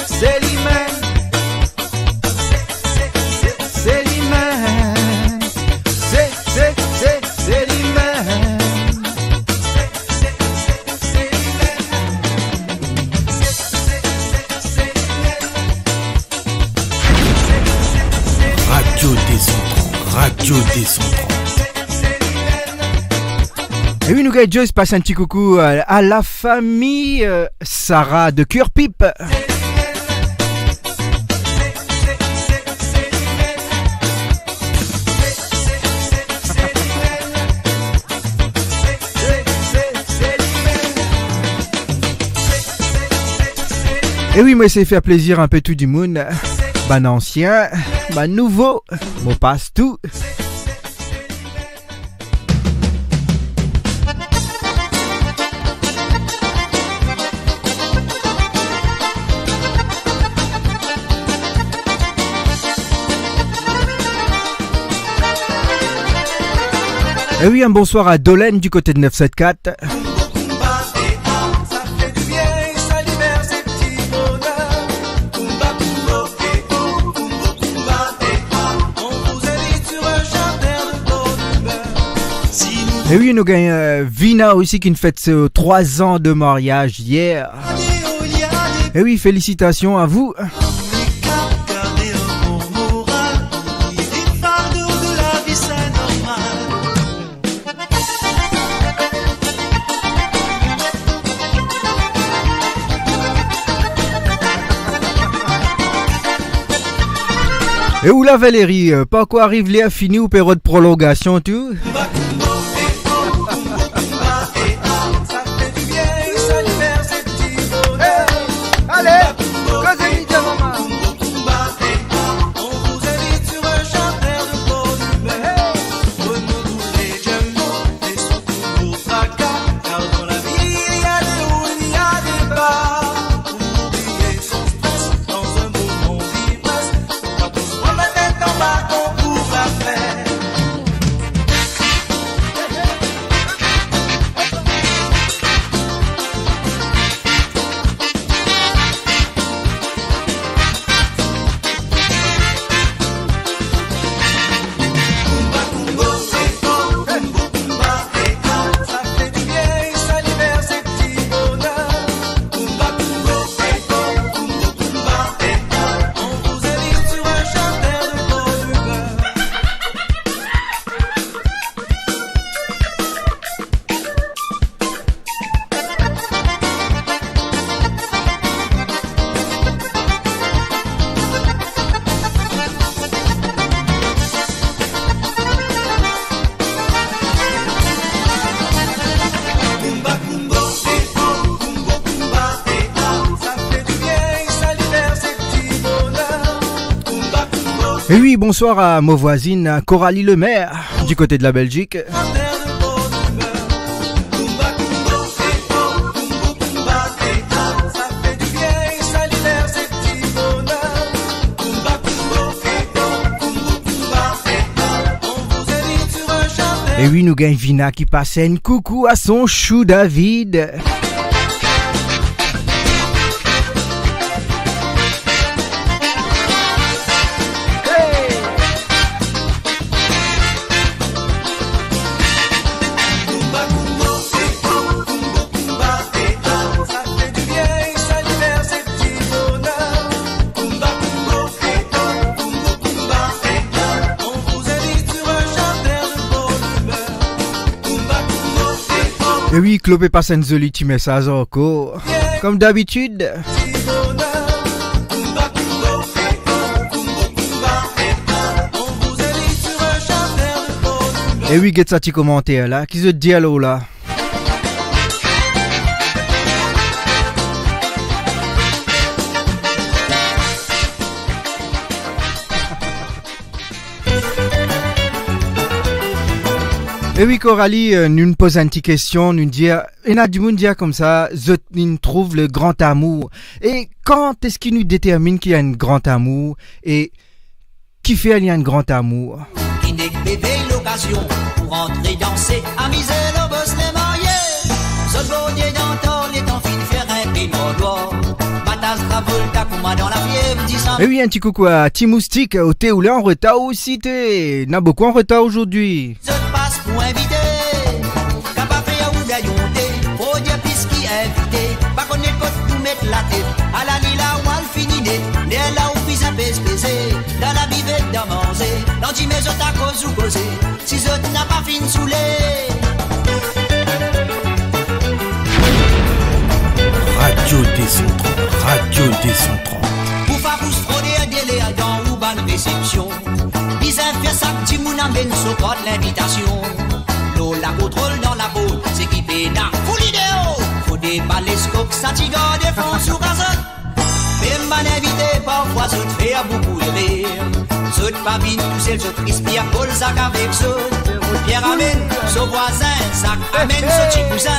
C'est l'hymen. C'est l'hymen. C'est l'hymen. Radio Décentrant, Radio Décentrant. Et oui, nous gars, Joyce passe un petit coucou à la famille Sarah de Cure-Pipe. Et oui, moi, c'est faire plaisir un peu tout du monde. Ban ancien, ban nouveau, mon passe tout. Et oui, un bonsoir à Dolène du côté de 974. Et oui, nous gagnons Vina aussi qui nous fête ses 3 ans de mariage hier. Et oui, félicitations à vous. Et où la Valérie, pas quoi arrive les à fini ou période de prolongation tout? Et oui, bonsoir à ma voisine Coralie Lemaire, du côté de la Belgique. Et oui, nous gagnons Vina qui passe un coucou à son chou David. Et oui, Clopé passe un joli petit message encore, comme d'habitude. Et oui, get ça petit commentaire là, qui se dit allô là. Et oui, Coralie, nous nous pose une petite question, nous dit, il y a du monde dire comme ça, nous trouve le grand amour. Et quand est-ce qu'il nous détermine qu'il y a un grand amour et qui fait qu'il y a un grand amour? Qui n'est que bébé l'occasion pour entrer danser, amuser le boss les mariés. Ce bonnier d'antan, les temps fin faire un pinot Matas Travolta, comme dans la fièvre, disant. Et oui, un petit coucou à Timoustique, au thé ou là en retard aussi, t'es. N'a beaucoup en retard aujourd'hui. Pour inviter, capable ou d'ailleurs, pour dire puisqu'il est invité, pas qu'on est côte pour mettre la tête, à la lila ou à le fininer, n'est là où puis ça pèse peser, dans la bivette d'amanger, dans 10 maisons à cause ou causer, si je n'a pas fini saoulé. Radio Décentrant, Radio Décentrant. Pour faire vous frauder un délai dans ou bonne réception, ils fait ça petit moun amène sur code l'invitation. L'eau la contrôle dans la peau, c'est qui pénard, full idéo. Faut des balescoques, ça t'y garde des fonds sous gazette. Même mal invité, parfois ça te fait à beaucoup de rire. Ça te babine, tout seul, ça te respire, Paul sac avec ça. Pierre amène, son voisin, sac amène, ce petit cousin.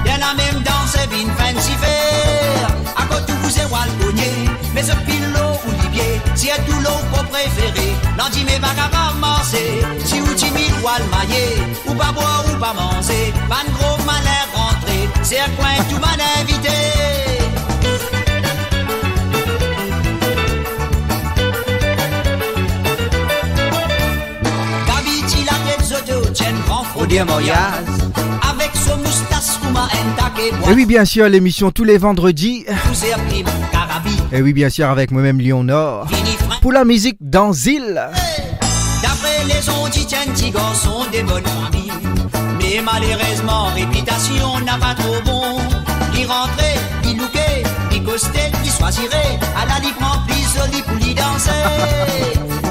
Y'en a même dans ses vignes fancy faire. À côté vous est wal cogné, mais ce pilot Olivier, si est tout l'eau pour préféré. L'on dit mais pas capable manger, si ou timide ou al maillé, ou pas boire ou pas manger, pas de gros malin rentré, c'est un coin tout mal invité. Gabi la tête zoto, tienne grand fraudier moyaz, avec son moustache ou ma entaqué. Et oui, bien sûr, l'émission tous les vendredis. Et oui, bien sûr, avec moi-même Lyon Nord. Pour la musique dans île. D'après les ondits, tiens, petits garçons des bonnes familles. Mais malheureusement, réputation n'a pas trop bon. Qui rentrait, qui lookait, qui costait, qui choisirait. À la libre en plus, joli pour l'y danser.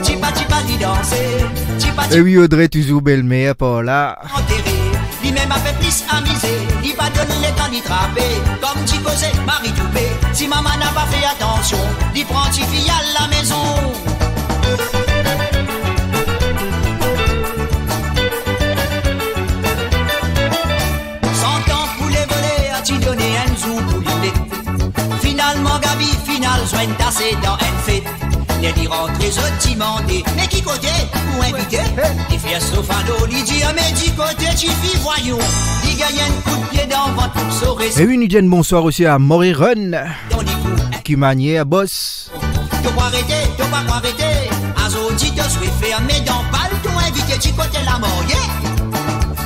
Petit pas pas d'y danser. Et oui, Audrey, toujours belle-mère, par là. Lui même a fait plus amuser, il pas donné le temps d'y trapper. Comme tu causais, Marie Toupé, si maman n'a pas fait attention, il prend petit fille à la maison. Finalement Gabi, final, soigne tassé dans un fait. Les dit rentrer, je demandé, mais qui côté ou invité? Il fait Sofano, il dit, mais du côté, tu vis, voyons. Il gagne un coup de pied dans votre sourire. Et oui, nous disons bonsoir aussi à Maury Run, qui maniait à boss. Tu pas arrêter, tu pas arrêter. Azo dit, tu souhaites faire, mais dans pas le tout invité, tu côté la mort,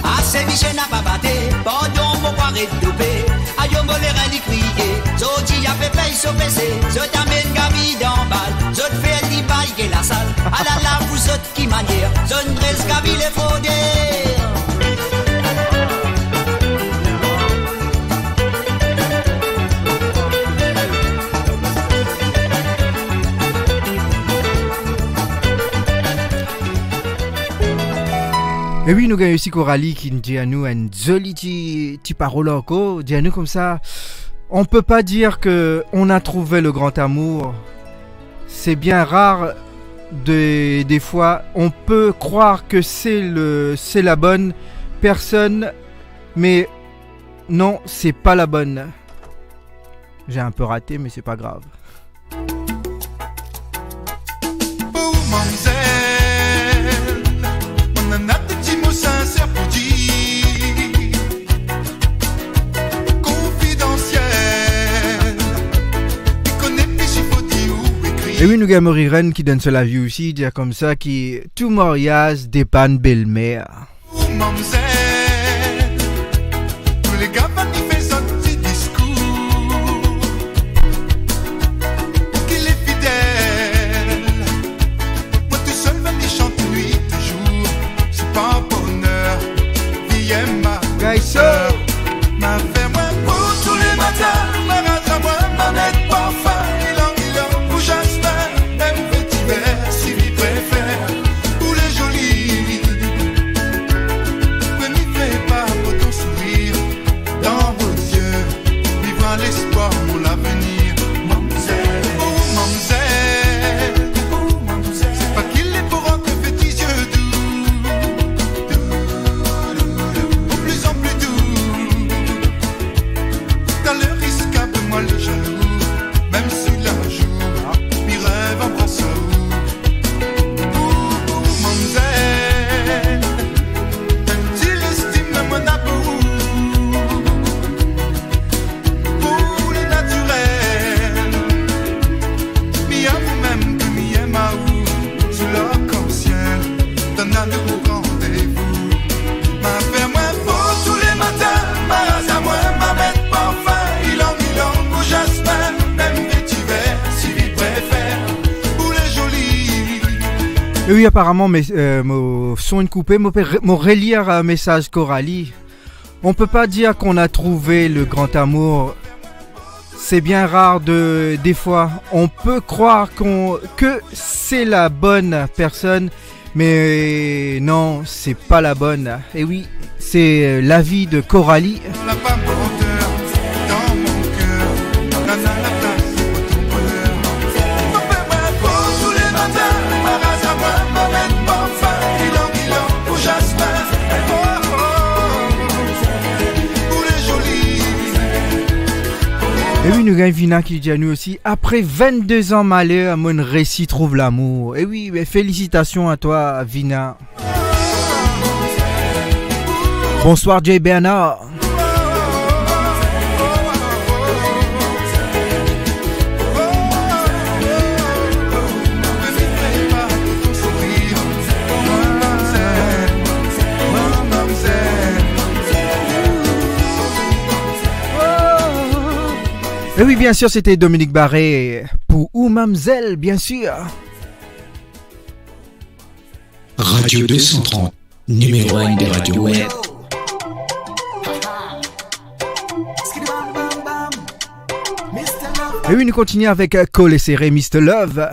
ah, c'est Michel n'a pas batté, pardon, mon poiré de doupé. Aïe, mon l'air à crier. Zodi a fait paye sur PC. Je t'amène Gabi dans balle. Je te fais les bails et la salle. Ah là là, vous autres qui manière. Je ne dresse Gabi les fraudés. Et oui, nous avons aussi Coralie qui nous dit à nous une jolie petite parole encore. Dit à nous comme ça, on peut pas dire que on a trouvé le grand amour. C'est bien rare des fois. On peut croire que c'est la bonne personne, mais non, c'est pas la bonne. J'ai un peu raté, mais c'est pas grave. Oh, mademoiselle, on en a des petits mots sincères pour dire, confidentiel, tu connais plus si faut dire ou écrire. Et oui, nous avons Maury Ren qui donne cela vue aussi, dire comme ça, qui tout mariage dépanne belle-mère. Oh, mademoiselle, tous les gars vont y faire son petit discours, qu'il est fidèle, moi tout seul va y chanter nuit et jour, c'est pas un bonheur, vie est ma sœur, ma fait moi pour tous les matins, ma rase à moi, ma nette parfum, il en, ou jasmin, même petit verre, si lui préfère, ou les jolis, ne m'y fais pas pour ton sourire, dans vos yeux, vivra l'espoir pour l'avenir, mademoiselle, oh mademoiselle, oh mademoiselle, c'est pas qu'il est pour rentrer petits yeux doux, de plus en plus doux, dans le risque un peu moi les jaloux, même si la joue, mes rêves embrassent où, mademoiselle, tu l'estimes mon amour, pour le naturel, mi à vous-même que mi aime à où, sous l'arc-en-ciel, donne à nous rendez-vous, ma fait moi pour tous les matins, ma rase à moi, ma bête parfum, il en, au jasmin, même vétiver, s'il y préfère, ou les jolis. Et oui, apparemment, mon son est coupé, mon relire un message Coralie. On peut pas dire qu'on a trouvé le grand amour. C'est bien rare des fois. On peut croire que c'est la bonne personne, mais non, c'est pas la bonne. Et oui, c'est l'avis de Coralie. La femme hauteur dans mon cœur, donne à la place pour ton bonheur. Fais-moi pour tous les matins, ma rase à moi, ma bête parfum, il en, au jasmin, pour les jolis. Et oui, nous avons Vina qui dit à nous aussi, après 22 ans malheur, mon récit trouve l'amour. Et oui, mais félicitations à toi, Vina. Bonsoir, Jay Bernard. Et oui, bien sûr, c'était Dominique Barré pour Ou Mamzelle, bien sûr. Radio 230, numéro 1 des radios web. Et oui, nous continuons avec Cole et Serré, Mr. Love.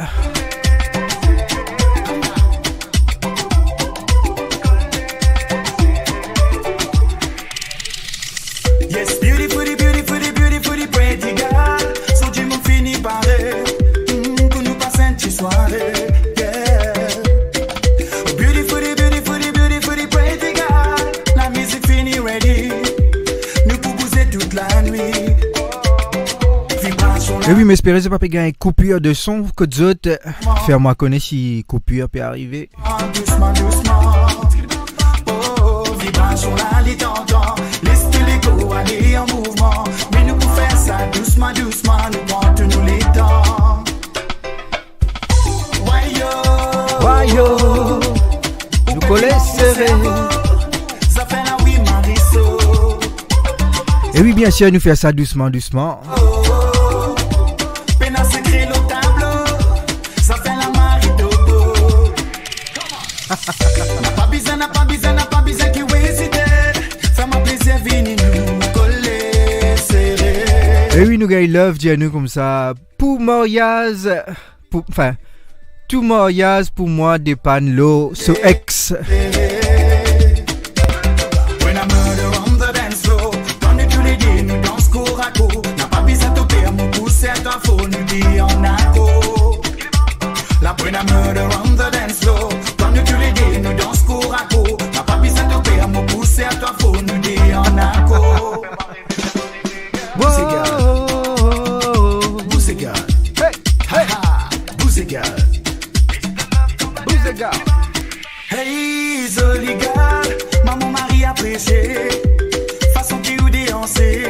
Et oui, mais espérez c'est pas pégar une coupure de son que d'autres. Faire-moi connaître si coupure peut arriver. Doucement, doucement. Oh, vibration là, les tentants. Laisse l'écho aller en mouvement. Mais nous pouvons faire ça doucement, doucement. Nous prenons nous les temps. Wayo, wayo. Nous collons serré. Ça fait la oui, Mariso. Et oui, bien sûr, nous faisons ça doucement, doucement. N'a pas besoin qui hésiter. Fais-moi plaisir, venez nous coller serré. Et oui, nous gagnons love, dis-nous comme ça. Pour Moriaz, enfin, tout Moriaz pour moi dépanne l'eau, so ex. When I murder on the dance floor, quand tous les deux nous danse corps à corps. N'a pas besoin de payer mon pouce, c'est un faux, nous dit en accord. La when I murder on the dance floor. Tous les deux nous danse corps à corps. N'a pas besoin de payer mon pouce, c'est à toi faut nous dire en accord. Bousségal, hey, hey, Bousségal, Bousségal. Hey, Zoligal, maman Marie appréciée. Façon qui ou déhancer,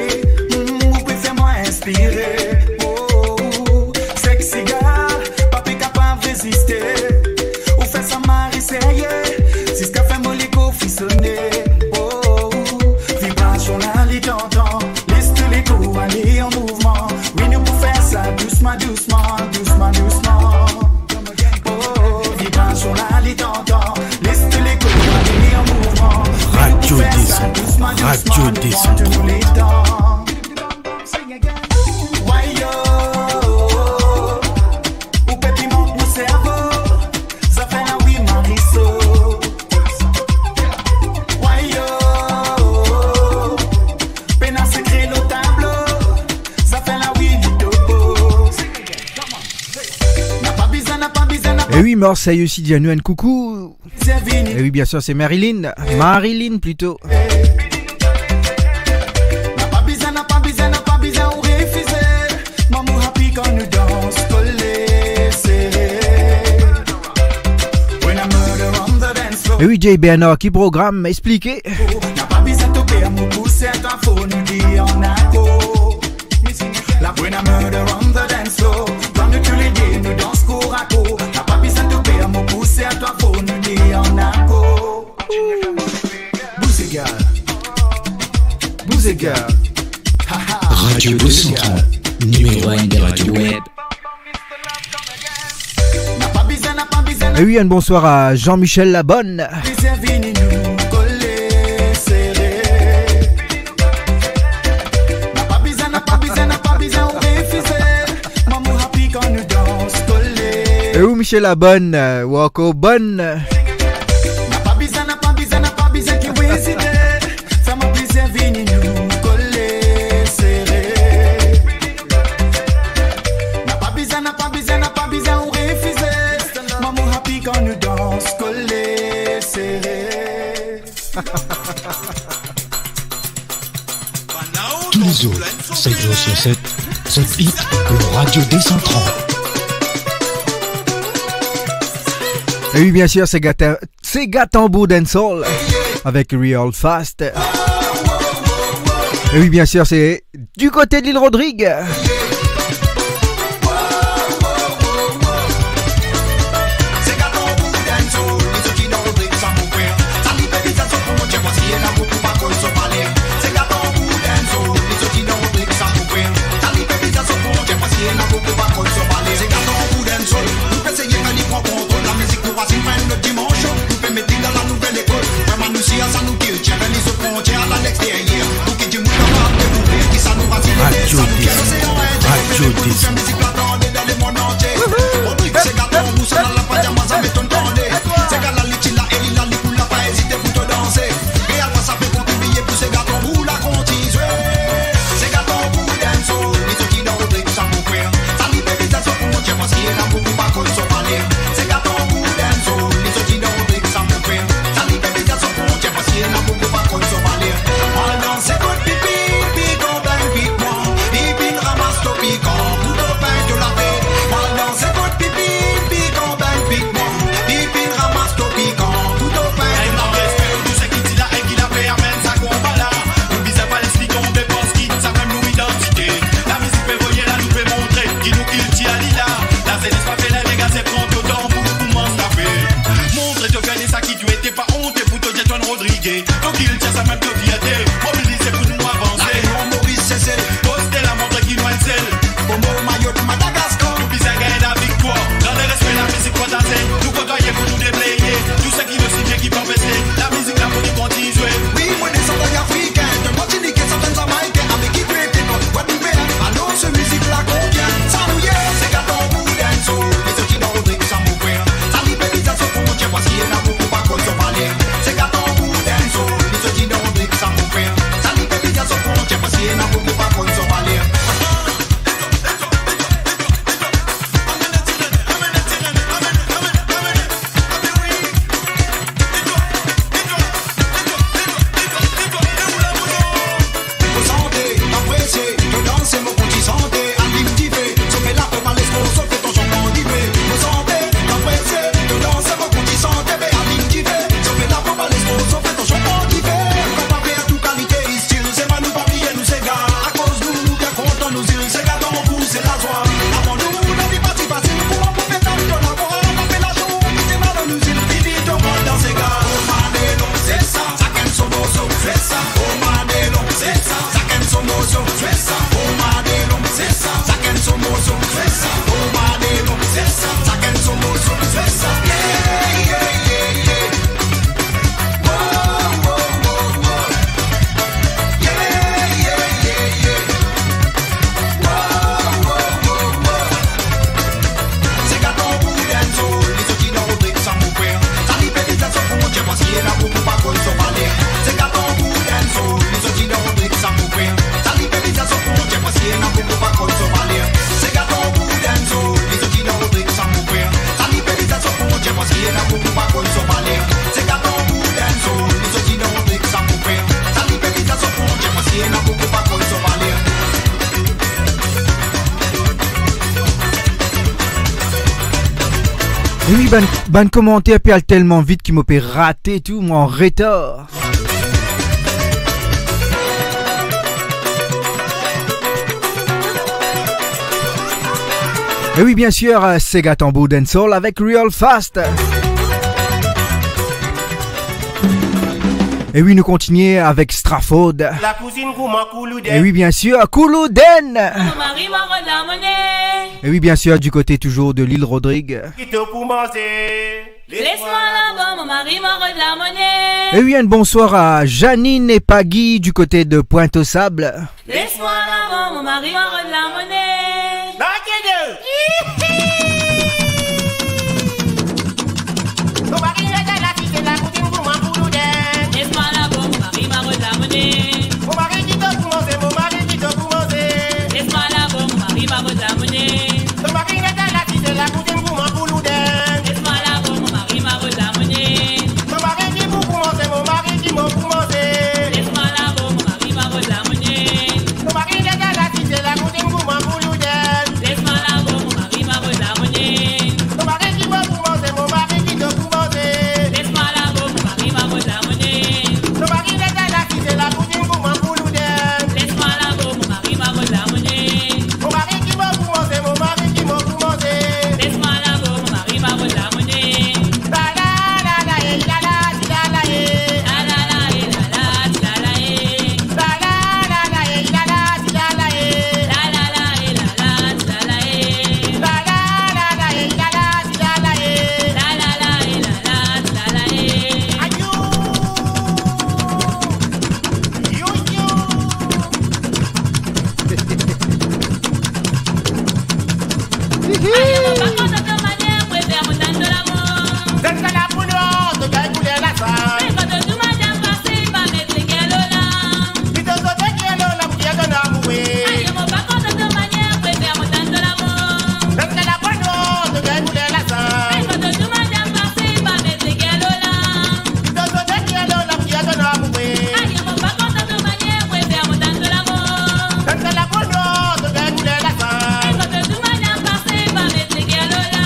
vous préférez moi inspirer. Oh, sexy gars, pas capable de résister. Si ce qu'a fait mon écho frissonner. Oh, vibration là, les tentants. Laisse tous les coups aller en mouvement. Oui, nous pouvons faire ça doucement, doucement, doucement, doucement. Oh, vibration là, les tentants. Laisse tous les coups aller en mouvement. Radio Descente, Radio Descente. Tous les temps. Wayo, ou petit monte mon cerveau. Et oui, Marseille aussi dit à nous un coucou. Et oui, bien sûr, c'est Marilyn. Marilyn plutôt. N'a pas besoin, on refuse. Maman happy quand nous danse, collé, serré. When I murder on the dance floor. Et oui, Jay Bernard qui programme, expliquez. N'a pas besoin de payer mon pouce, c'est un faux, nous dit en accord. La when I murder on the dance floor. Quand nous tous les deux nous danse corps à corps. Mon pouce à toi pour nous dire en accord. Bousségal, Bousségal. Radio 230, numéro 1 des radios web. Et oui, un bonsoir à Jean-Michel Labonne. Et où Michel Labonne, Wako Bonne. N'a pas besoin qui hésiter. Fais-moi plaisir, venez nous coller serré. N'a pas besoin, on refuse. Maman happy quand nous danse, coller serré. Tous les jours, 7 jours sur 7, ce hit, le Radio 230. Et oui, bien sûr, c'est Gatambo Dancehall avec Real Fast. Et oui, bien sûr, c'est du côté de l'île Rodrigue. Radio Descente. All dans ces côtes pipi, pipi, qu'on blanc, pipi, qu'on ramasse, topi, qu'on bouton. Et oui, ben commentaire puis elle tellement vite qu'il m'a fait rater tout, moi en retard. Et oui, bien sûr, Sega Tambour Dancehall avec Real Fast. Et oui, nous continuons avec Strafford. La cousine Koulouden. Et oui, bien sûr, Koulouden. Et oui, bien sûr, du côté toujours de l'île Rodrigue. Laisse-moi là-bas, mon mari m'envoie de la monnaie. Et oui, un bonsoir à Janine et Paggy du côté de Pointe-aux-Sables. Laisse-moi là-bas, mon mari m'envoie de la monnaie. Mon mari est de la fille de la cousine Koulouden. Laisse-moi là-bas, mon mari m'envoie de la monnaie. Mon mari dit de commencer, mon mari dit de commencer. Laisse-moi là-bas, mon mari m'envoie de la monnaie. Mon mari est de la fille de la cousine Koulouden. Laisse-moi là-bas, mon mari m'envoie de la monnaie. Mon mari dit pour commencer, mon mari dit pour commencer. Laisse-moi là-bas, mon mari m'envoie de la monnaie. Mon mari est de la fille de la cousine Koulouden. Laisse-moi là-bas, mon mari m'envoie de la monnaie. Mon mari dit pour commencer, mon mari dit de commencer. Laisse-moi là-bas, mon mari m'envoie de la monnaie. Mon mari est de la fille de la cousine Koulouden. Laisse-moi là-bas, mon mari m'envoie de la monnaie. Mon mari dit pour commencer, mon mari dit pour commencer. Laisse-moi là-bas, mon mari m'envoie de la monnaie. La la la la la la la la la. La la la la la la la. La la la la la la la la. La la la la la la la. La la la la la la la. La la la la la la. Ayo. Yo yo. Ayo, par contre, de manière, préfère mon temps de l'amour. Donne la poudre, de calculer la salle. Et quand tout madame passe, pas mettre les galops là. Puis de sauter qui est là, la bouillette de l'amour. Ayo, par contre, de manière, préfère mon temps de l'amour. Donne la poudre, de calculer la salle. Et quand tout madame passe, pas mettre les galops là. Puis de sauter qui est là, la bouillette de l'amour. Ayo, par contre, de manière, préfère mon temps de l'amour. Donne la poudre, de calculer la salle. Et quand tout madame passe, pas mettre les galops là.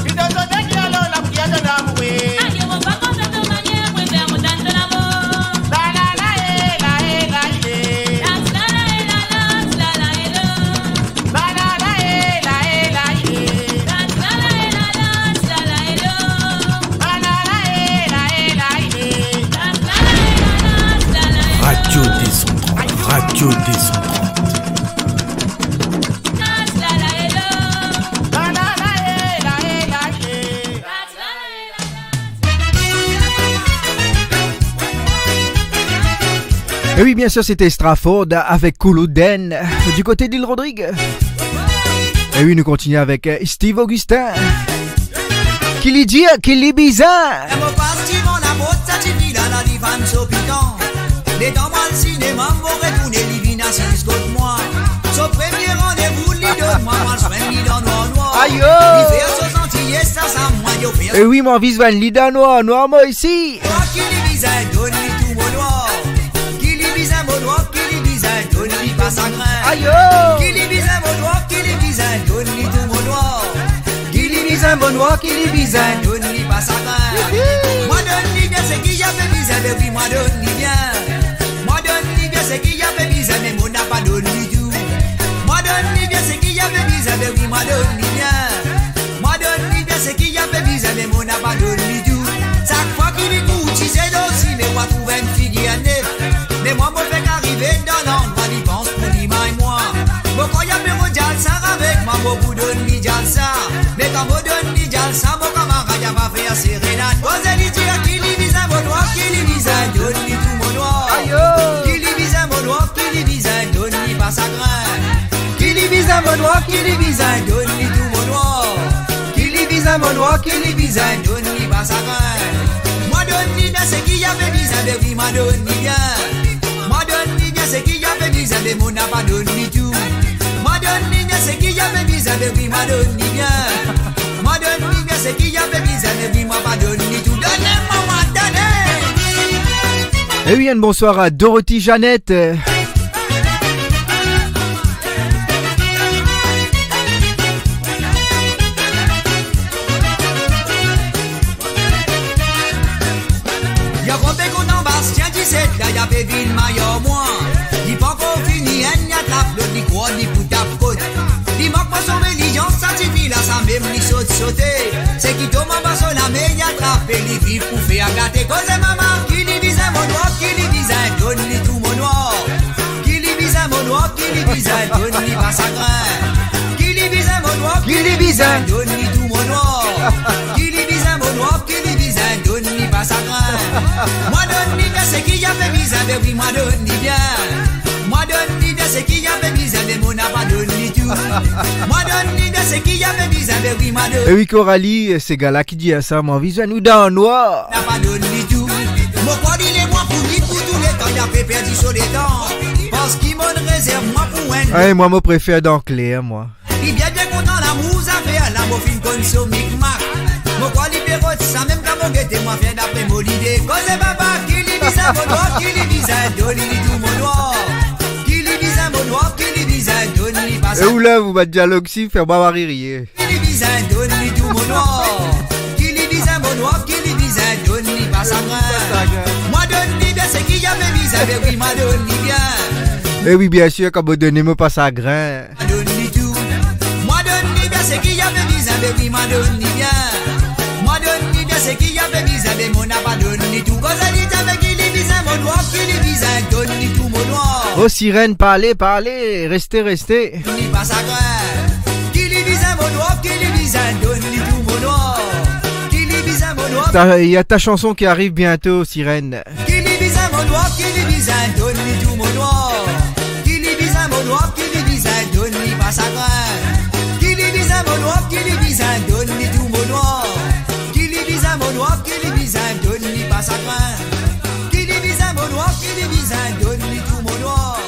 Puis de sauter qui est là, la bouillette de l'amour. Ayo, par contre, de manière, préfère mon temps de l'amour. La la la la la la la. La la la la la la la. La la la la la la. La la la la la la la. La la la la la la. Radio Décentrale, Radio Décentrale. La la la la la la. Et oui, bien sûr, c'était Strafford avec Koulouden du côté d'île Rodrigue. Et oui, nous continuons avec Steve Augustin. Qui lui dit, qui lui bizarre. Siamo parti con la bozza civile alla divan sopitant. Les dents mal cinéma, m'aurait tourné l'ivina si moi. Son premier rendez-vous, lui donne-moi, moi je fais ni dans noir. Aïe! Il fait ce sentier, ça moi, yo fait. Et oui, mon vis van lida noir, moi ici. Moi qui lui bise, donne-lui tout mon noir. Qui lui bise mon noir, qui lui bise, donne-lui pas sa graine. Aïe! Qui lui bise mon noir, qui lui bise, donne-lui tout mon noir. Qui lui bise mon noir, qui lui bise, donne-lui pas sa graine. Moi donne-lui bien ce qu'il y a fait bise, mais oui, moi donne-lui bien. Moi donne-lui bien ce qu'il y a fait bise, mais moi n'a pas donné tout. Moi donne-lui bien ce qu'il y a fait bise, mais oui, moi donne-lui bien. Moi donne-lui bien ce qu'il y a fait bise, mais moi n'a pas donné tout. Chaque fois qu'il écoute, il sait aussi, mais moi trouve une fille qui est née. Mais moi, me fait qu'arriver dans l'endroit, il pense pour l'ima et moi. Moi, quand y'a mes ça avec moi, moi, vous donne lui ça. Mais quand vous donne lui ça, mon camarade, y'a pas fait un sérénade. Vous allez dire qu'il lui vise un bon noir, qu'il lui vise un, donne lui tout mon noir. Qu'il lui vise un bon noir, qu'il lui vise un, donne lui pas sa graine. Qu'il lui vise un bon noir, qu'il lui vise un, donne lui tout mon noir. Qu'il lui vise un bon noir, qu'il lui vise un, donne lui pas sa graine. Moi, donne lui bien ce qu'il y a fait bise, mais oui, moi, donne lui bien. Moi, donne lui bien ce qu'il y a fait bise, mais moi, n'a pas donné lui tout. Moi, donne lui bien ce qu'il y a fait bise, mais oui, moi, donne lui bien. Moi, donne lui bien ce qu'il y a fait bise, mais oui, moi, pas donné lui tout. Donnez-moi, moi, donnez. Et oui, un bonsoir à Dorothy Jeannette. côté. C'est qui tombe en bas sur la mer, y attrape les vifs pour faire gâter. Cause maman, qui lui vise mon noir, qui lui vise donne-lui tout mon noir. Qui lui vise mon noir, qui lui vise donne-lui pas sa grain. Qui lui vise mon noir, qui lui vise donne-lui tout mon noir. Qui lui vise mon noir, qui lui vise donne-lui pas sa grain. Moi donne-lui bien ce qui a fait vise, mais oui, moi donne-lui bien. Moi donne-lui bien ce qui a fait vise, mais mon n'a pas donné tout. Moi donne-lui bien ce qui a fait vise, mais oui, moi donne. Et oui, Coralie, c'est gars-là qui dit à ça, mon vise nous dans le noir. N'a pas donné tout. Mon quoi dit les mois pour lui, pour tous les temps, il a fait perdu sur les temps. Parce qu'il m'en réserve, moi pour un. Ouais, moi, je préfère dans clair, moi. Il vient bien content, l'amour, ça fait un amour fin conso, mic-mac. Mon quoi dit pérote, ça même quand mon guette, moi fait d'après mon idée. Cause papa, qui lui vise à mon doigt, qui lui vise à donner tout mon doigt. Et où là vous battez dialogue si faire bavarder rire. Qui lui vise à donner tout mon noir. Qui lui vise à mon noir, qui lui vise à donner pas sa grain. Moi donne-lui bien ce qu'il y a mes vises avec oui, moi donne-lui bien. Eh oui bien sûr quand vous donnez moi pas sa grain. Donne-lui tout. Moi donne-lui bien ce qu'il y a mes vises avec oui, moi donne-lui bien. Moi donne-lui bien ce qu'il y a mes vises avec mon n'a pas donné tout. Quand elle dit avec qui lui vise à mon noir, qui lui vise à donner tout mon noir. Oh sirène, parlez, restez. Donne-lui pas sa grain. Qui lui vise à mon noir, qui lui vise à donner tout mon noir. Qui lui vise à mon noir. Il y a ta chanson qui arrive bientôt, sirène. Qui lui vise à mon noir, qui lui vise à donner tout mon noir. Qui lui vise à mon noir, qui lui vise à donner pas sa grain. Qui lui vise à mon noir, qui lui vise à donner tout mon noir. Qui lui vise à mon noir, qui lui vise à donner pas sa grain. Qui lui vise à mon noir, qui lui vise à donner tout mon noir.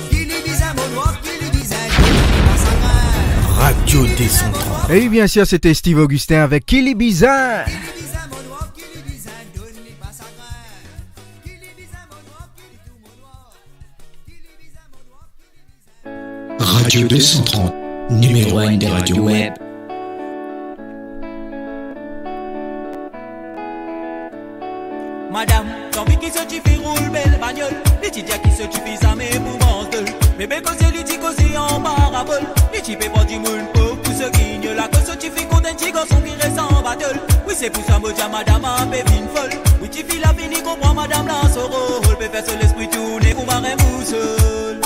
Qui lui vise à mon noir, qui lui vise à donner pas sa grain. Radio Décentrale. Et bien sûr c'était Steve Augustin avec Kili Bizin. Radio 230, numéro 1 des radios web. Madame, j'ai envie qu'il se tue roule belle bagnole. Les titia qui se tue jamais pour menteul. Bébé causé lui dit causé en parabole. Les types pas du monde pour tout ce guigne. La cause tu fais contre un petit garçon qui reste en battle. Oui c'est pour ça me dit madame a bébine folle. Oui tu fais la fini comprend madame la son rôle. Peut faire seul l'esprit tourner pour marrer seul.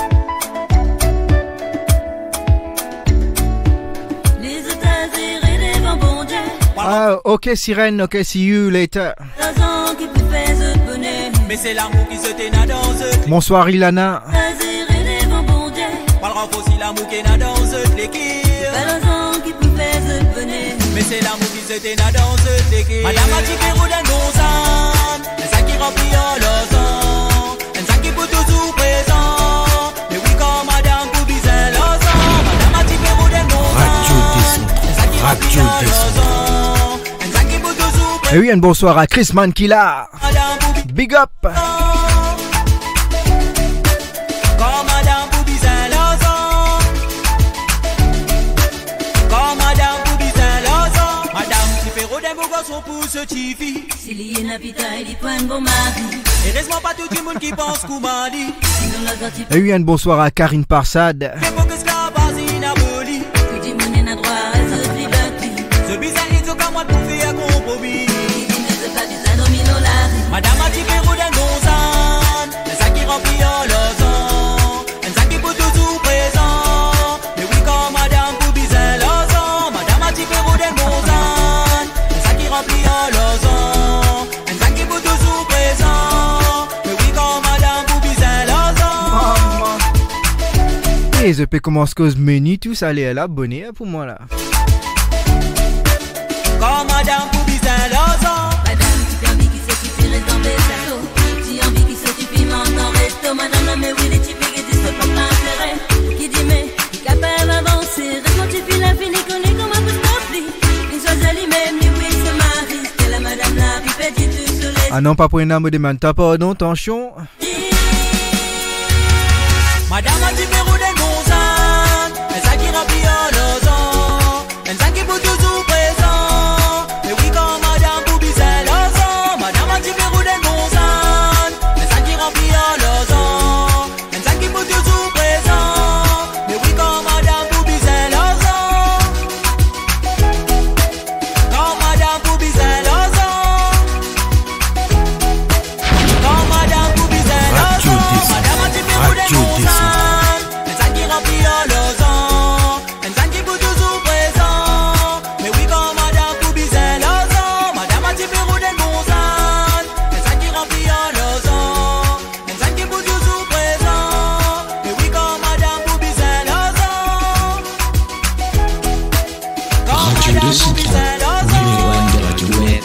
Les États-Unis devant bon Dieu. Ah ok sirène, ok see you later. Mais c'est l'amour qui se téna dans ce. Bonsoir Ilana. Parlera aussi l'amour qui n'a dans ce l'équipe. Mais c'est l'amour qui se téna dans ce l'équipe. Madame a dit que roule d'un gonzan. Et ça qui remplit en l'ozan. Et ça qui peut toujours présent. Mais oui quand madame pour biser l'ozan. Madame a dit que roule d'un gonzan. Radio Décentrale. Et ça qui peut toujours présent. Et oui un bonsoir à Chris Mankila. Big up. S'il y a la pita, il y a un bon mari. Et laisse-moi pas tout le monde qui pense qu'on m'a dit. Et oui un bonsoir à Karine Parsad. Madame a dit que roule un gonzan. C'est ça qui remplit en l'ozan. C'est ça qui peut toujours présent. Mais oui quand madame pour biser l'ozan. Madame a dit que roule un gonzan. C'est ça qui remplit en l'ozan. C'est ça qui peut toujours présent. Mais oui quand madame pour biser l'ozan. Et je peux commencer cause menu tout ça allez là abonné pour moi là. Quand madame pour biser l'ozan. Madame la mais oui les types qui disent pas l'intérêt. Qui dit mais qui capable d'avancer. Quand tu files la fini connaît comme un peu stopli. Une chose ali même lui oui se marie. C'est la madame la pipette du soleil. Ah non pas pour une âme de man pardon attention. Madame a dit que roule des gonzan. Elle ça qui remplit en l'ozan. Elle ça qui peut toujours présent. Mais oui quand madame pour biser l'ozan. Madame a dit que roule des gonzan. Elle ça qui remplit en l'ozan. Radio 230, numéro 1 de Radio Web.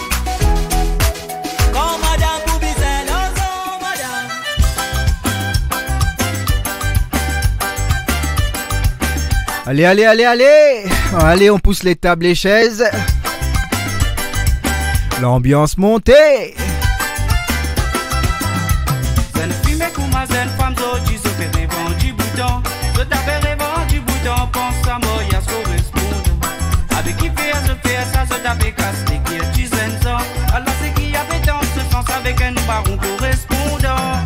Allez, allez, allez, allez. Allez, on pousse les tables et chaises. L'ambiance montée. Zen fume kouma zen femme d'oji se fait revendre du bouton. Se taper revendre du bouton, pense à moi, y'a ce correspond. Avec qui fait ça, se taper casse les qui est du zen. Alors c'est qui avait dans ce sens avec un baron correspondant.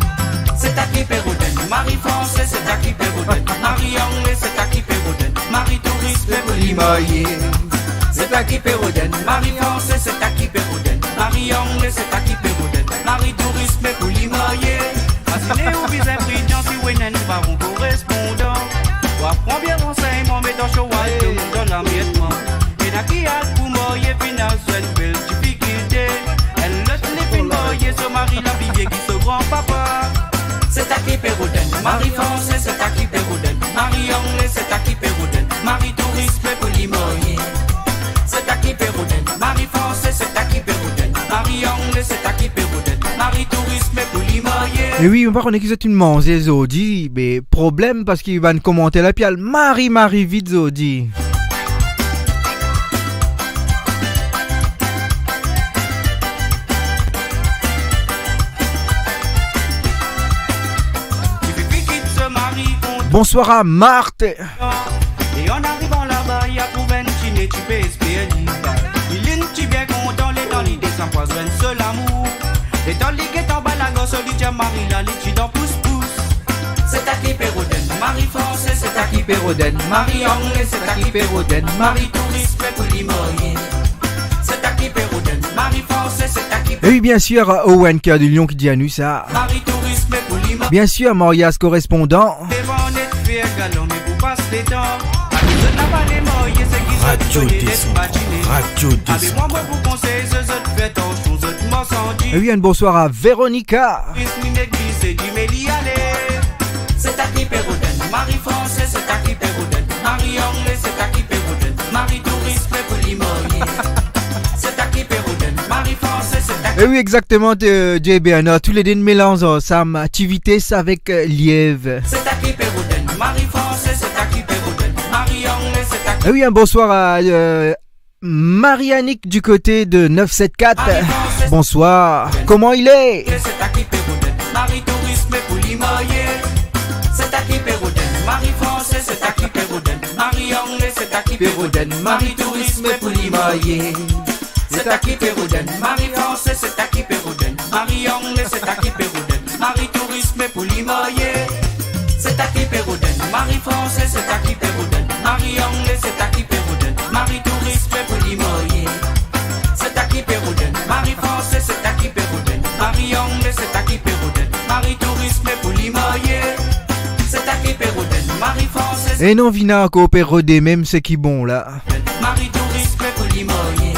C'est à qui Péroden, Marie-Français, c'est à qui Péroden, Marie-Anglais, c'est à qui Péroden, Marie-Tourisme, Polymoyer. C'est à qui Péroden, Marie-Français, c'est à qui Péroden, Marie-Anglais, c'est à qui Péroden, Marie-Tourisme, Polymoyer. Assigné ou bis imprégnant, si vous n'êtes pas un correspondant. Ou apprends bien renseignement, mais dans show dans l'amiettement. Et n'a qui a pour moyer, finance, une belle difficulté. Elle le slip moyer, ce mari la vie qui se grand papa. C'est à qui Péroden, Marie-Français, c'est à qui Péroden, Marie-Anglais, c'est à qui Péroden, Marie-Tourisme, Polymoyer. C'est à qui Péroden, Marie-Français, c'est à qui Péroden, Marie-Anglais, c'est à qui Péroden, Marie-Tourisme, Polymoyer. Et oui, par contre, c'est une manzée Zodi, mais problème parce qu'il va nous commenter la piale. Marie, vite Zodi. Bonsoir à Marthe. Et en arrivant là-bas, il y a trouvé une chine, tu peux espérer. Il est tu bien content, les dans l'idée sans poisonne, seul amour. Et dans l'idée, en bas la gosse, lui, tiens Marie, la litchi dans pouce-pouce. C'est à qui Péroden, Marie-Français, c'est à qui Péroden, Marie-Anglais, c'est à qui Péroden, Marie-Tourisme, Polymoyer. C'est à qui Péroden, Marie-Français, c'est à qui Péroden. Et oui, bien sûr, Owen Cœur du Lion qui dit à nous ça. Marie-Tourisme, Polymoyer. Bien sûr, Morias correspondant. Radio Descendant, Radio Descendant. Et oui, un bonsoir à Véronica. C'est à qui Péroden, Marie-Français, c'est à qui Péroden, Marie-Anglais, c'est à qui Péroden, Marie-Tourisme, Polymoyer. C'est à qui Péroden, Marie-Français, c'est à qui. Et oui, exactement, JBN. Tous les deux mélangent ensemble. Activité avec Lièvre. C'est à qui Péroden, Marie-Français, c'est à qui Péroden, Marie-Anglais, c'est à qui. Et oui, un bonsoir à Marianique du côté de 974. Bonsoir. Comment il est? C'est à qui Péroden, Marie-Tourisme, Polymoyer. C'est à qui Péroden, Marie-Français, c'est à qui Péroden, Marie-Anglais, c'est à qui Péroden, Marie-Tourisme, Polymoyer. C'est à qui Péroden, Marie-Français, c'est à qui Péroden, Marie-Anglais, c'est à qui Péroden, Marie-Tourisme, Polymoyer. C'est à qui Péroden, Marie-Français, c'est à qui Péroden, Marie-Anglais, c'est à qui Péroden, Marie-Tourisme, Polymoyer. C'est à qui Péroden, Marie-Français, c'est à qui Péroden, Marie-Anglais, c'est à qui Péroden, Marie-Tourisme, Polymoyer. C'est à qui Péroden, Marie-Français. Et non, Vina, coopérodé, même c'est qui bon là. Marie-Tourisme, Polymoyer.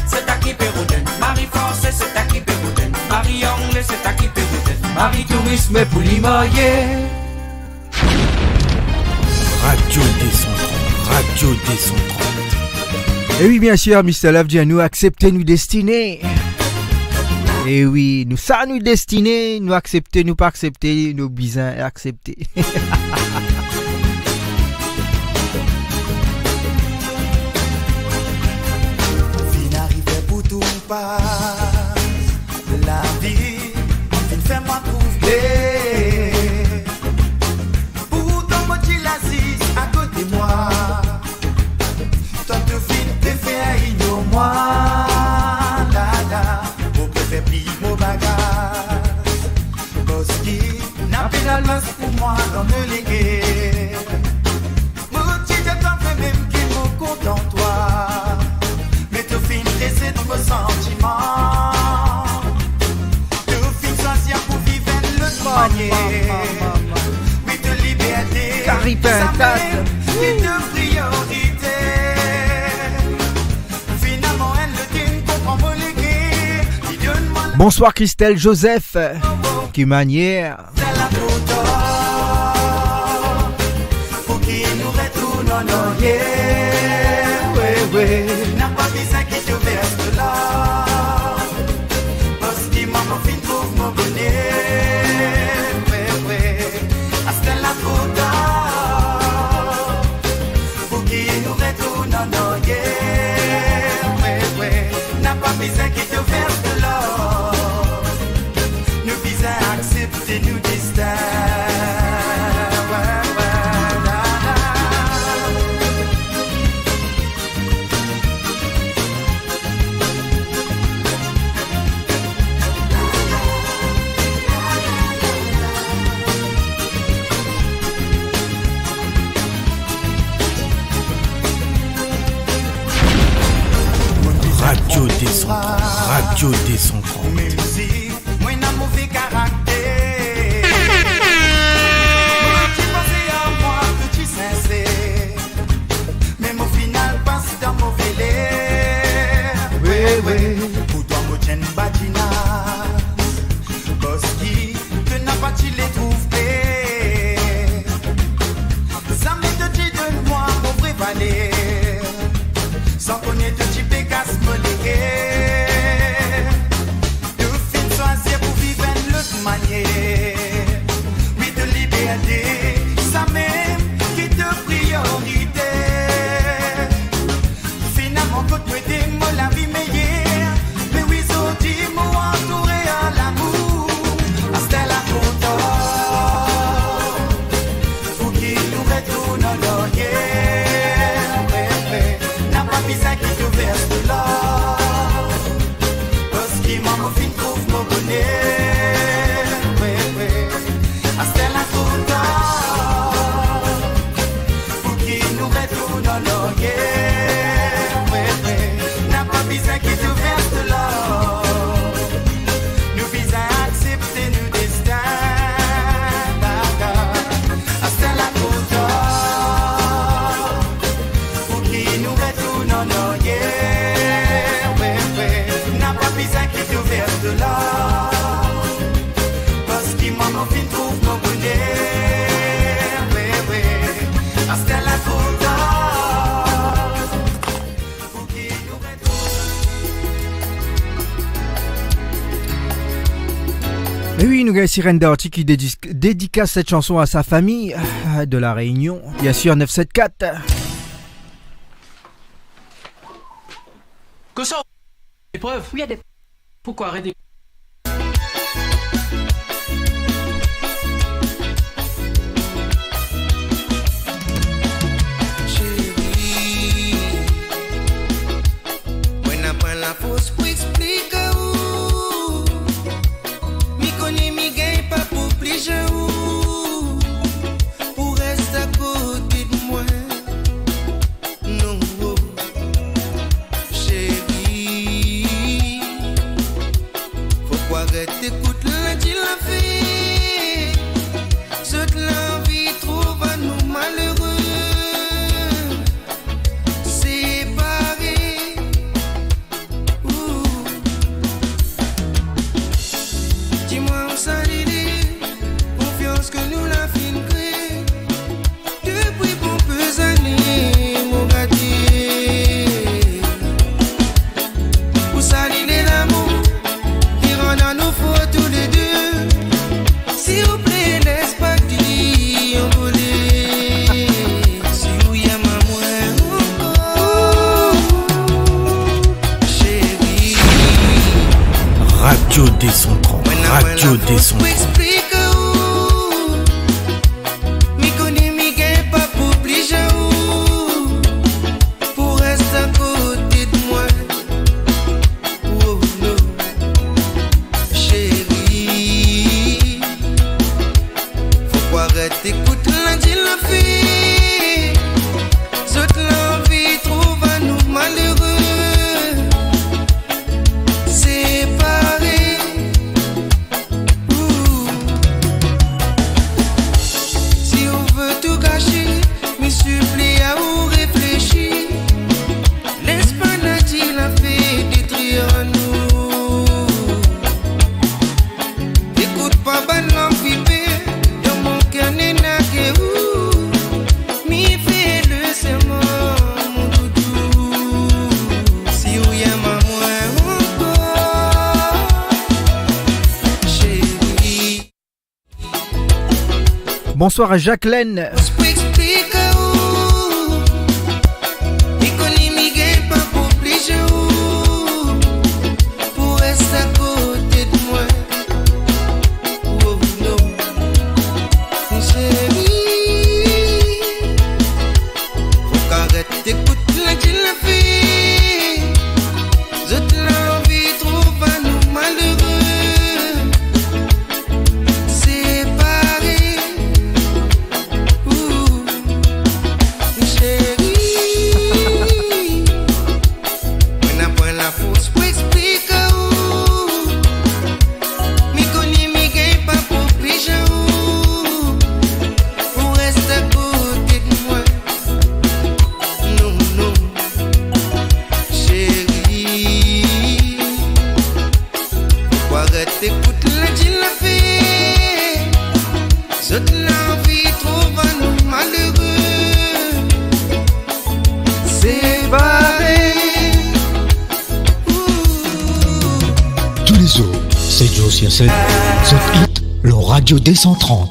C'est à qui Péroden, Marie-Français, c'est à qui Péroden, Marie-Anglais, c'est à qui Péroden, Marie-Tourisme, Polymoyer. Radio Descendant, Radio Descendant. Et oui, bien sûr, Mr. Love Dianou, acceptez nous destiner. Et oui, nous ça nous destiner, nous accepter, nous pas accepter, nous bisins et accepter. Fin arrivé pour tout pas. La vie, il fait moi trouver. Pour ton petit l'assis à côté de moi. Toi te fin te fait ignorer moi. Là, au préfet pis mon bagage. Boski, n'a pas d'almas pour moi dans le légué. Mon petit t'en fait même qu'il me content toi. Mais te fin laisser de vos sentiments. Te fin choisir pour vivre le soigner. Oui, de liberté. Caripintas. Oui, de priorité. Finalement, elle le dit qu'on prend mon légué. Bonsoir Christelle Joseph. Qui manière. C'est la photo. Pour qu'il nous retourne en arrière. Oui, ouais. N'a pas besoin qui te verse de là. Parce que maman fin trouve mon bonheur. Ouais, ouais. Hasta la coda. Pour qui nous retourne en arrière. Ouais, ouais. N'a pas besoin qui te verse de là. Nous visons à accepter nous destin. Radio Décentrale, Radio Décentrale. Musique, moi n'a mauvais caractère. Moi tu penses à moi que tu sincère. Mais mon final passe dans mauvais l'air. Oui, oui. Pour toi, moi tiens batina. Koski, que n'a pas tu les trouvé. Ça me te dit de moi, mon vrai valet. Sans connaître tu pécasse me léguer. De fin choisir pour vivre une autre manière. Oui, de liberté, ça même qui te priorité. Finalement, quand tu es moi la vie meilleure. Mais oui, so dis-moi entouré à l'amour. Hasta la coda. Faut qu'il nous retourne en arrière. N'a pas besoin qui te verse de là. Parce que maman fin trouve mon bonheur. Ouais, ouais. Hasta la coda. Pour qu'il nous retourne en arrière. Ouais, ouais. N'a pas besoin qui te verse de là. Nous visons à accepter nos destins. Hasta la coda. Pour qu'il nous retourne en arrière. Ouais, ouais. N'a pas besoin qui te verse de là. Parce que maman fin trouve mon bonheur. Ouais, ouais. Hasta la coda. Pour qu'il nous retourne. Et oui, nous avons Sirène Darty qui dédicace cette chanson à sa famille de la Réunion. Bien sûr, 974. Que ça? Des preuves? Oui, il y a des... Pourquoi arrêter? Chérie, moi n'a pas la force pour expliquer où. Mi connais mi gagne pas pour obliger où. Pour rester à côté de moi. Non, chérie, faut quoi t'écoute lundi la vie. Toute l'envie trouve à nous malheureux. Séparés. Dis-moi où ça l'idée. Confiance que nous la fin créé. Depuis bon peu années, mon gâtier. Où ça l'idée l'amour qui rend à nous faux tous les deux. S'il vous plaît, laisse pas dire envoler. Si vous y a ma encore, chérie. Radio Décentrale, Radio Décentrale. Explique où. Mi connais mi gagne pas pour obliger où. Pour rester à côté de moi. Oh non, chérie. Faut pas arrêter, écoute lundi la fille. Toute l'envie trouve à nous malheureux. Séparés. Bonsoir à Jacqueline. Le Radio des 130.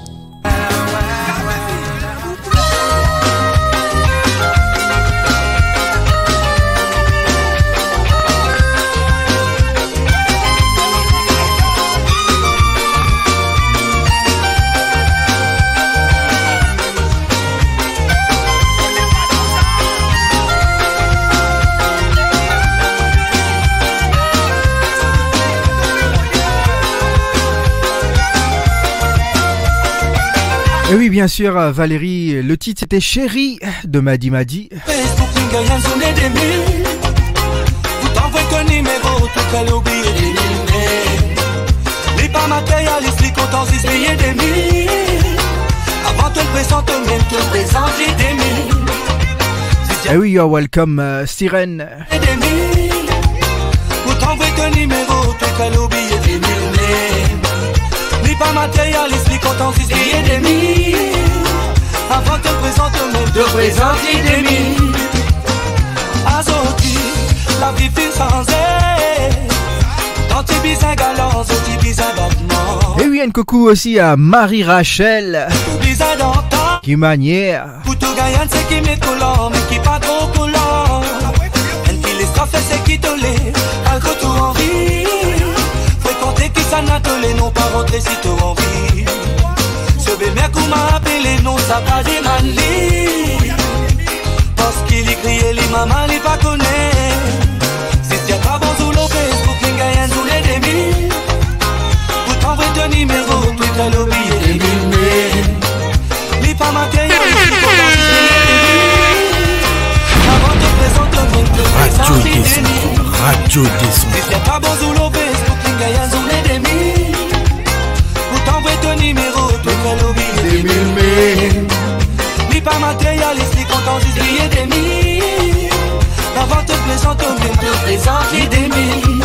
Et oui, bien sûr, Valérie, le titre c'était Chérie de Madi Madi. Facebook, vous t'envoyez ton numéro, tout qu'à l'oublier des mille. Les pas matérialistes, les comptes en payer des mille. Avant de te présenter, même te présenter des mille. Eh oui, you're welcome, Sirène. Des mille. Vous t'envoyez ton numéro, tout qu'à l'oublier des mille. Pas matérialiste, les comptes en payer des mille. Avant de te présenter, même te présenter des mille. Azoti, la vie fine sans elle. Dans tes bisins galants, dans tes bisins battements. Et oui, un coucou aussi à Marie-Rachel qui manière. Pour tout gagnant, c'est qui met collant, mais qui pas trop collant. Un qui les straffes, c'est qui te l'est. Elle retourne en vie. Fréquenter qui s'en attelé, non pas rentrer si tu envie. Ce bébé qu'on m'a appelé, non, ça pas des manlis. Parce qu'il y criait, les mamans, les pas connaît. Si t'y a pas bon sous l'eau, Facebook, les gagnants, sous les demi. Pour t'envoyer ton numéro, tout à l'oublier des mille. Les pas matérialistes, les comptes en payer des mille. Avant de te présenter, même te présenter des mille. Radio Descente. Si t'y a pas bon sous l'eau, Facebook, les gagnants, sous les demi. Pour t'envoyer ton numéro, tout à l'oublier des mille. Les pas matérialistes, les comptes en payer des mille. Avant de te présenter, même te présenter des mille.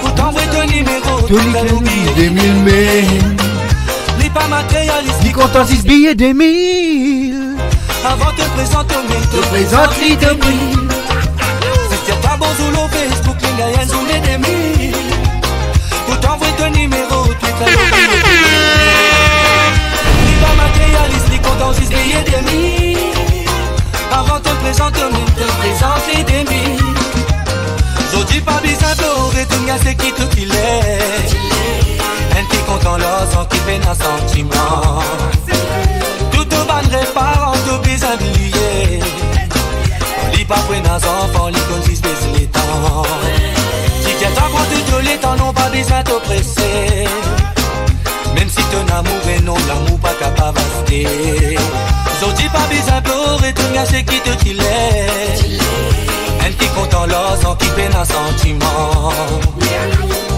Pour t'envoyer ton numéro, tout à l'oublier des mille. Les pas matérialistes, les comptes en billets des mille. Avant de te présenter, même te présente les demi. Si t'y a pas bon sous l'eau, Facebook, les gagnants sous les demi. Pour t'envoyer ton numéro, tout à l'oublier. Les pas matérialistes, les comptes en billets des mille. Avant de te présenter, même te présente les demi. J'dis pas bizarre d'orer, tout gars c'est qui tout il est. Un qui content l'os, qui fait un sentiment. Tout au ban réparant, tout bizarre lié. On lit pas pour nos enfants, lit comme si c'est les temps. Si t'as ta compte de les temps, non pas bizarre t'oppresser. Même si ton amour est non, l'amour pas capable de rester. J'dis pas bizarre d'orer, tout gars c'est qui tout il est. elle qui compte en l'os, qui peine un sentiment.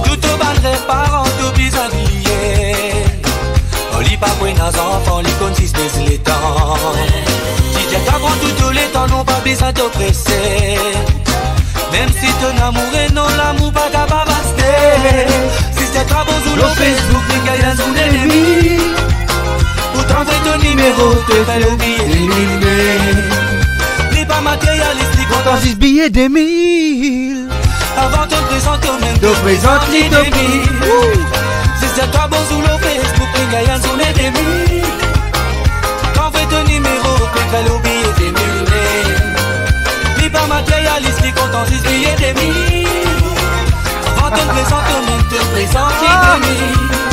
Tout au bal des parents, tout bizarre lié. On lit pas pour nos enfants, on lit consiste les temps. Si tu t'apprends tout les temps, non pas besoin d'oppresser. Même si ton amour est non, l'amour pas capable de rester. Si c'est très bon sur le Facebook, les gars y'en sont ennemis. Pour t'envoyer ton numéro, te fais oublier d'éliminer. N'est pas matérialistique, on t'en 6 billets des 1000. avant de te présenter au même te présente les 2000. Si c'est très bon sur le Facebook, les gars y'en sont ennemis. T'envoyer ton numéro, te fais oublier d'éliminer. N'est pas matérialistique, on t'en 6 billets des 1000. Avant de te présenter au même te présente les 2000.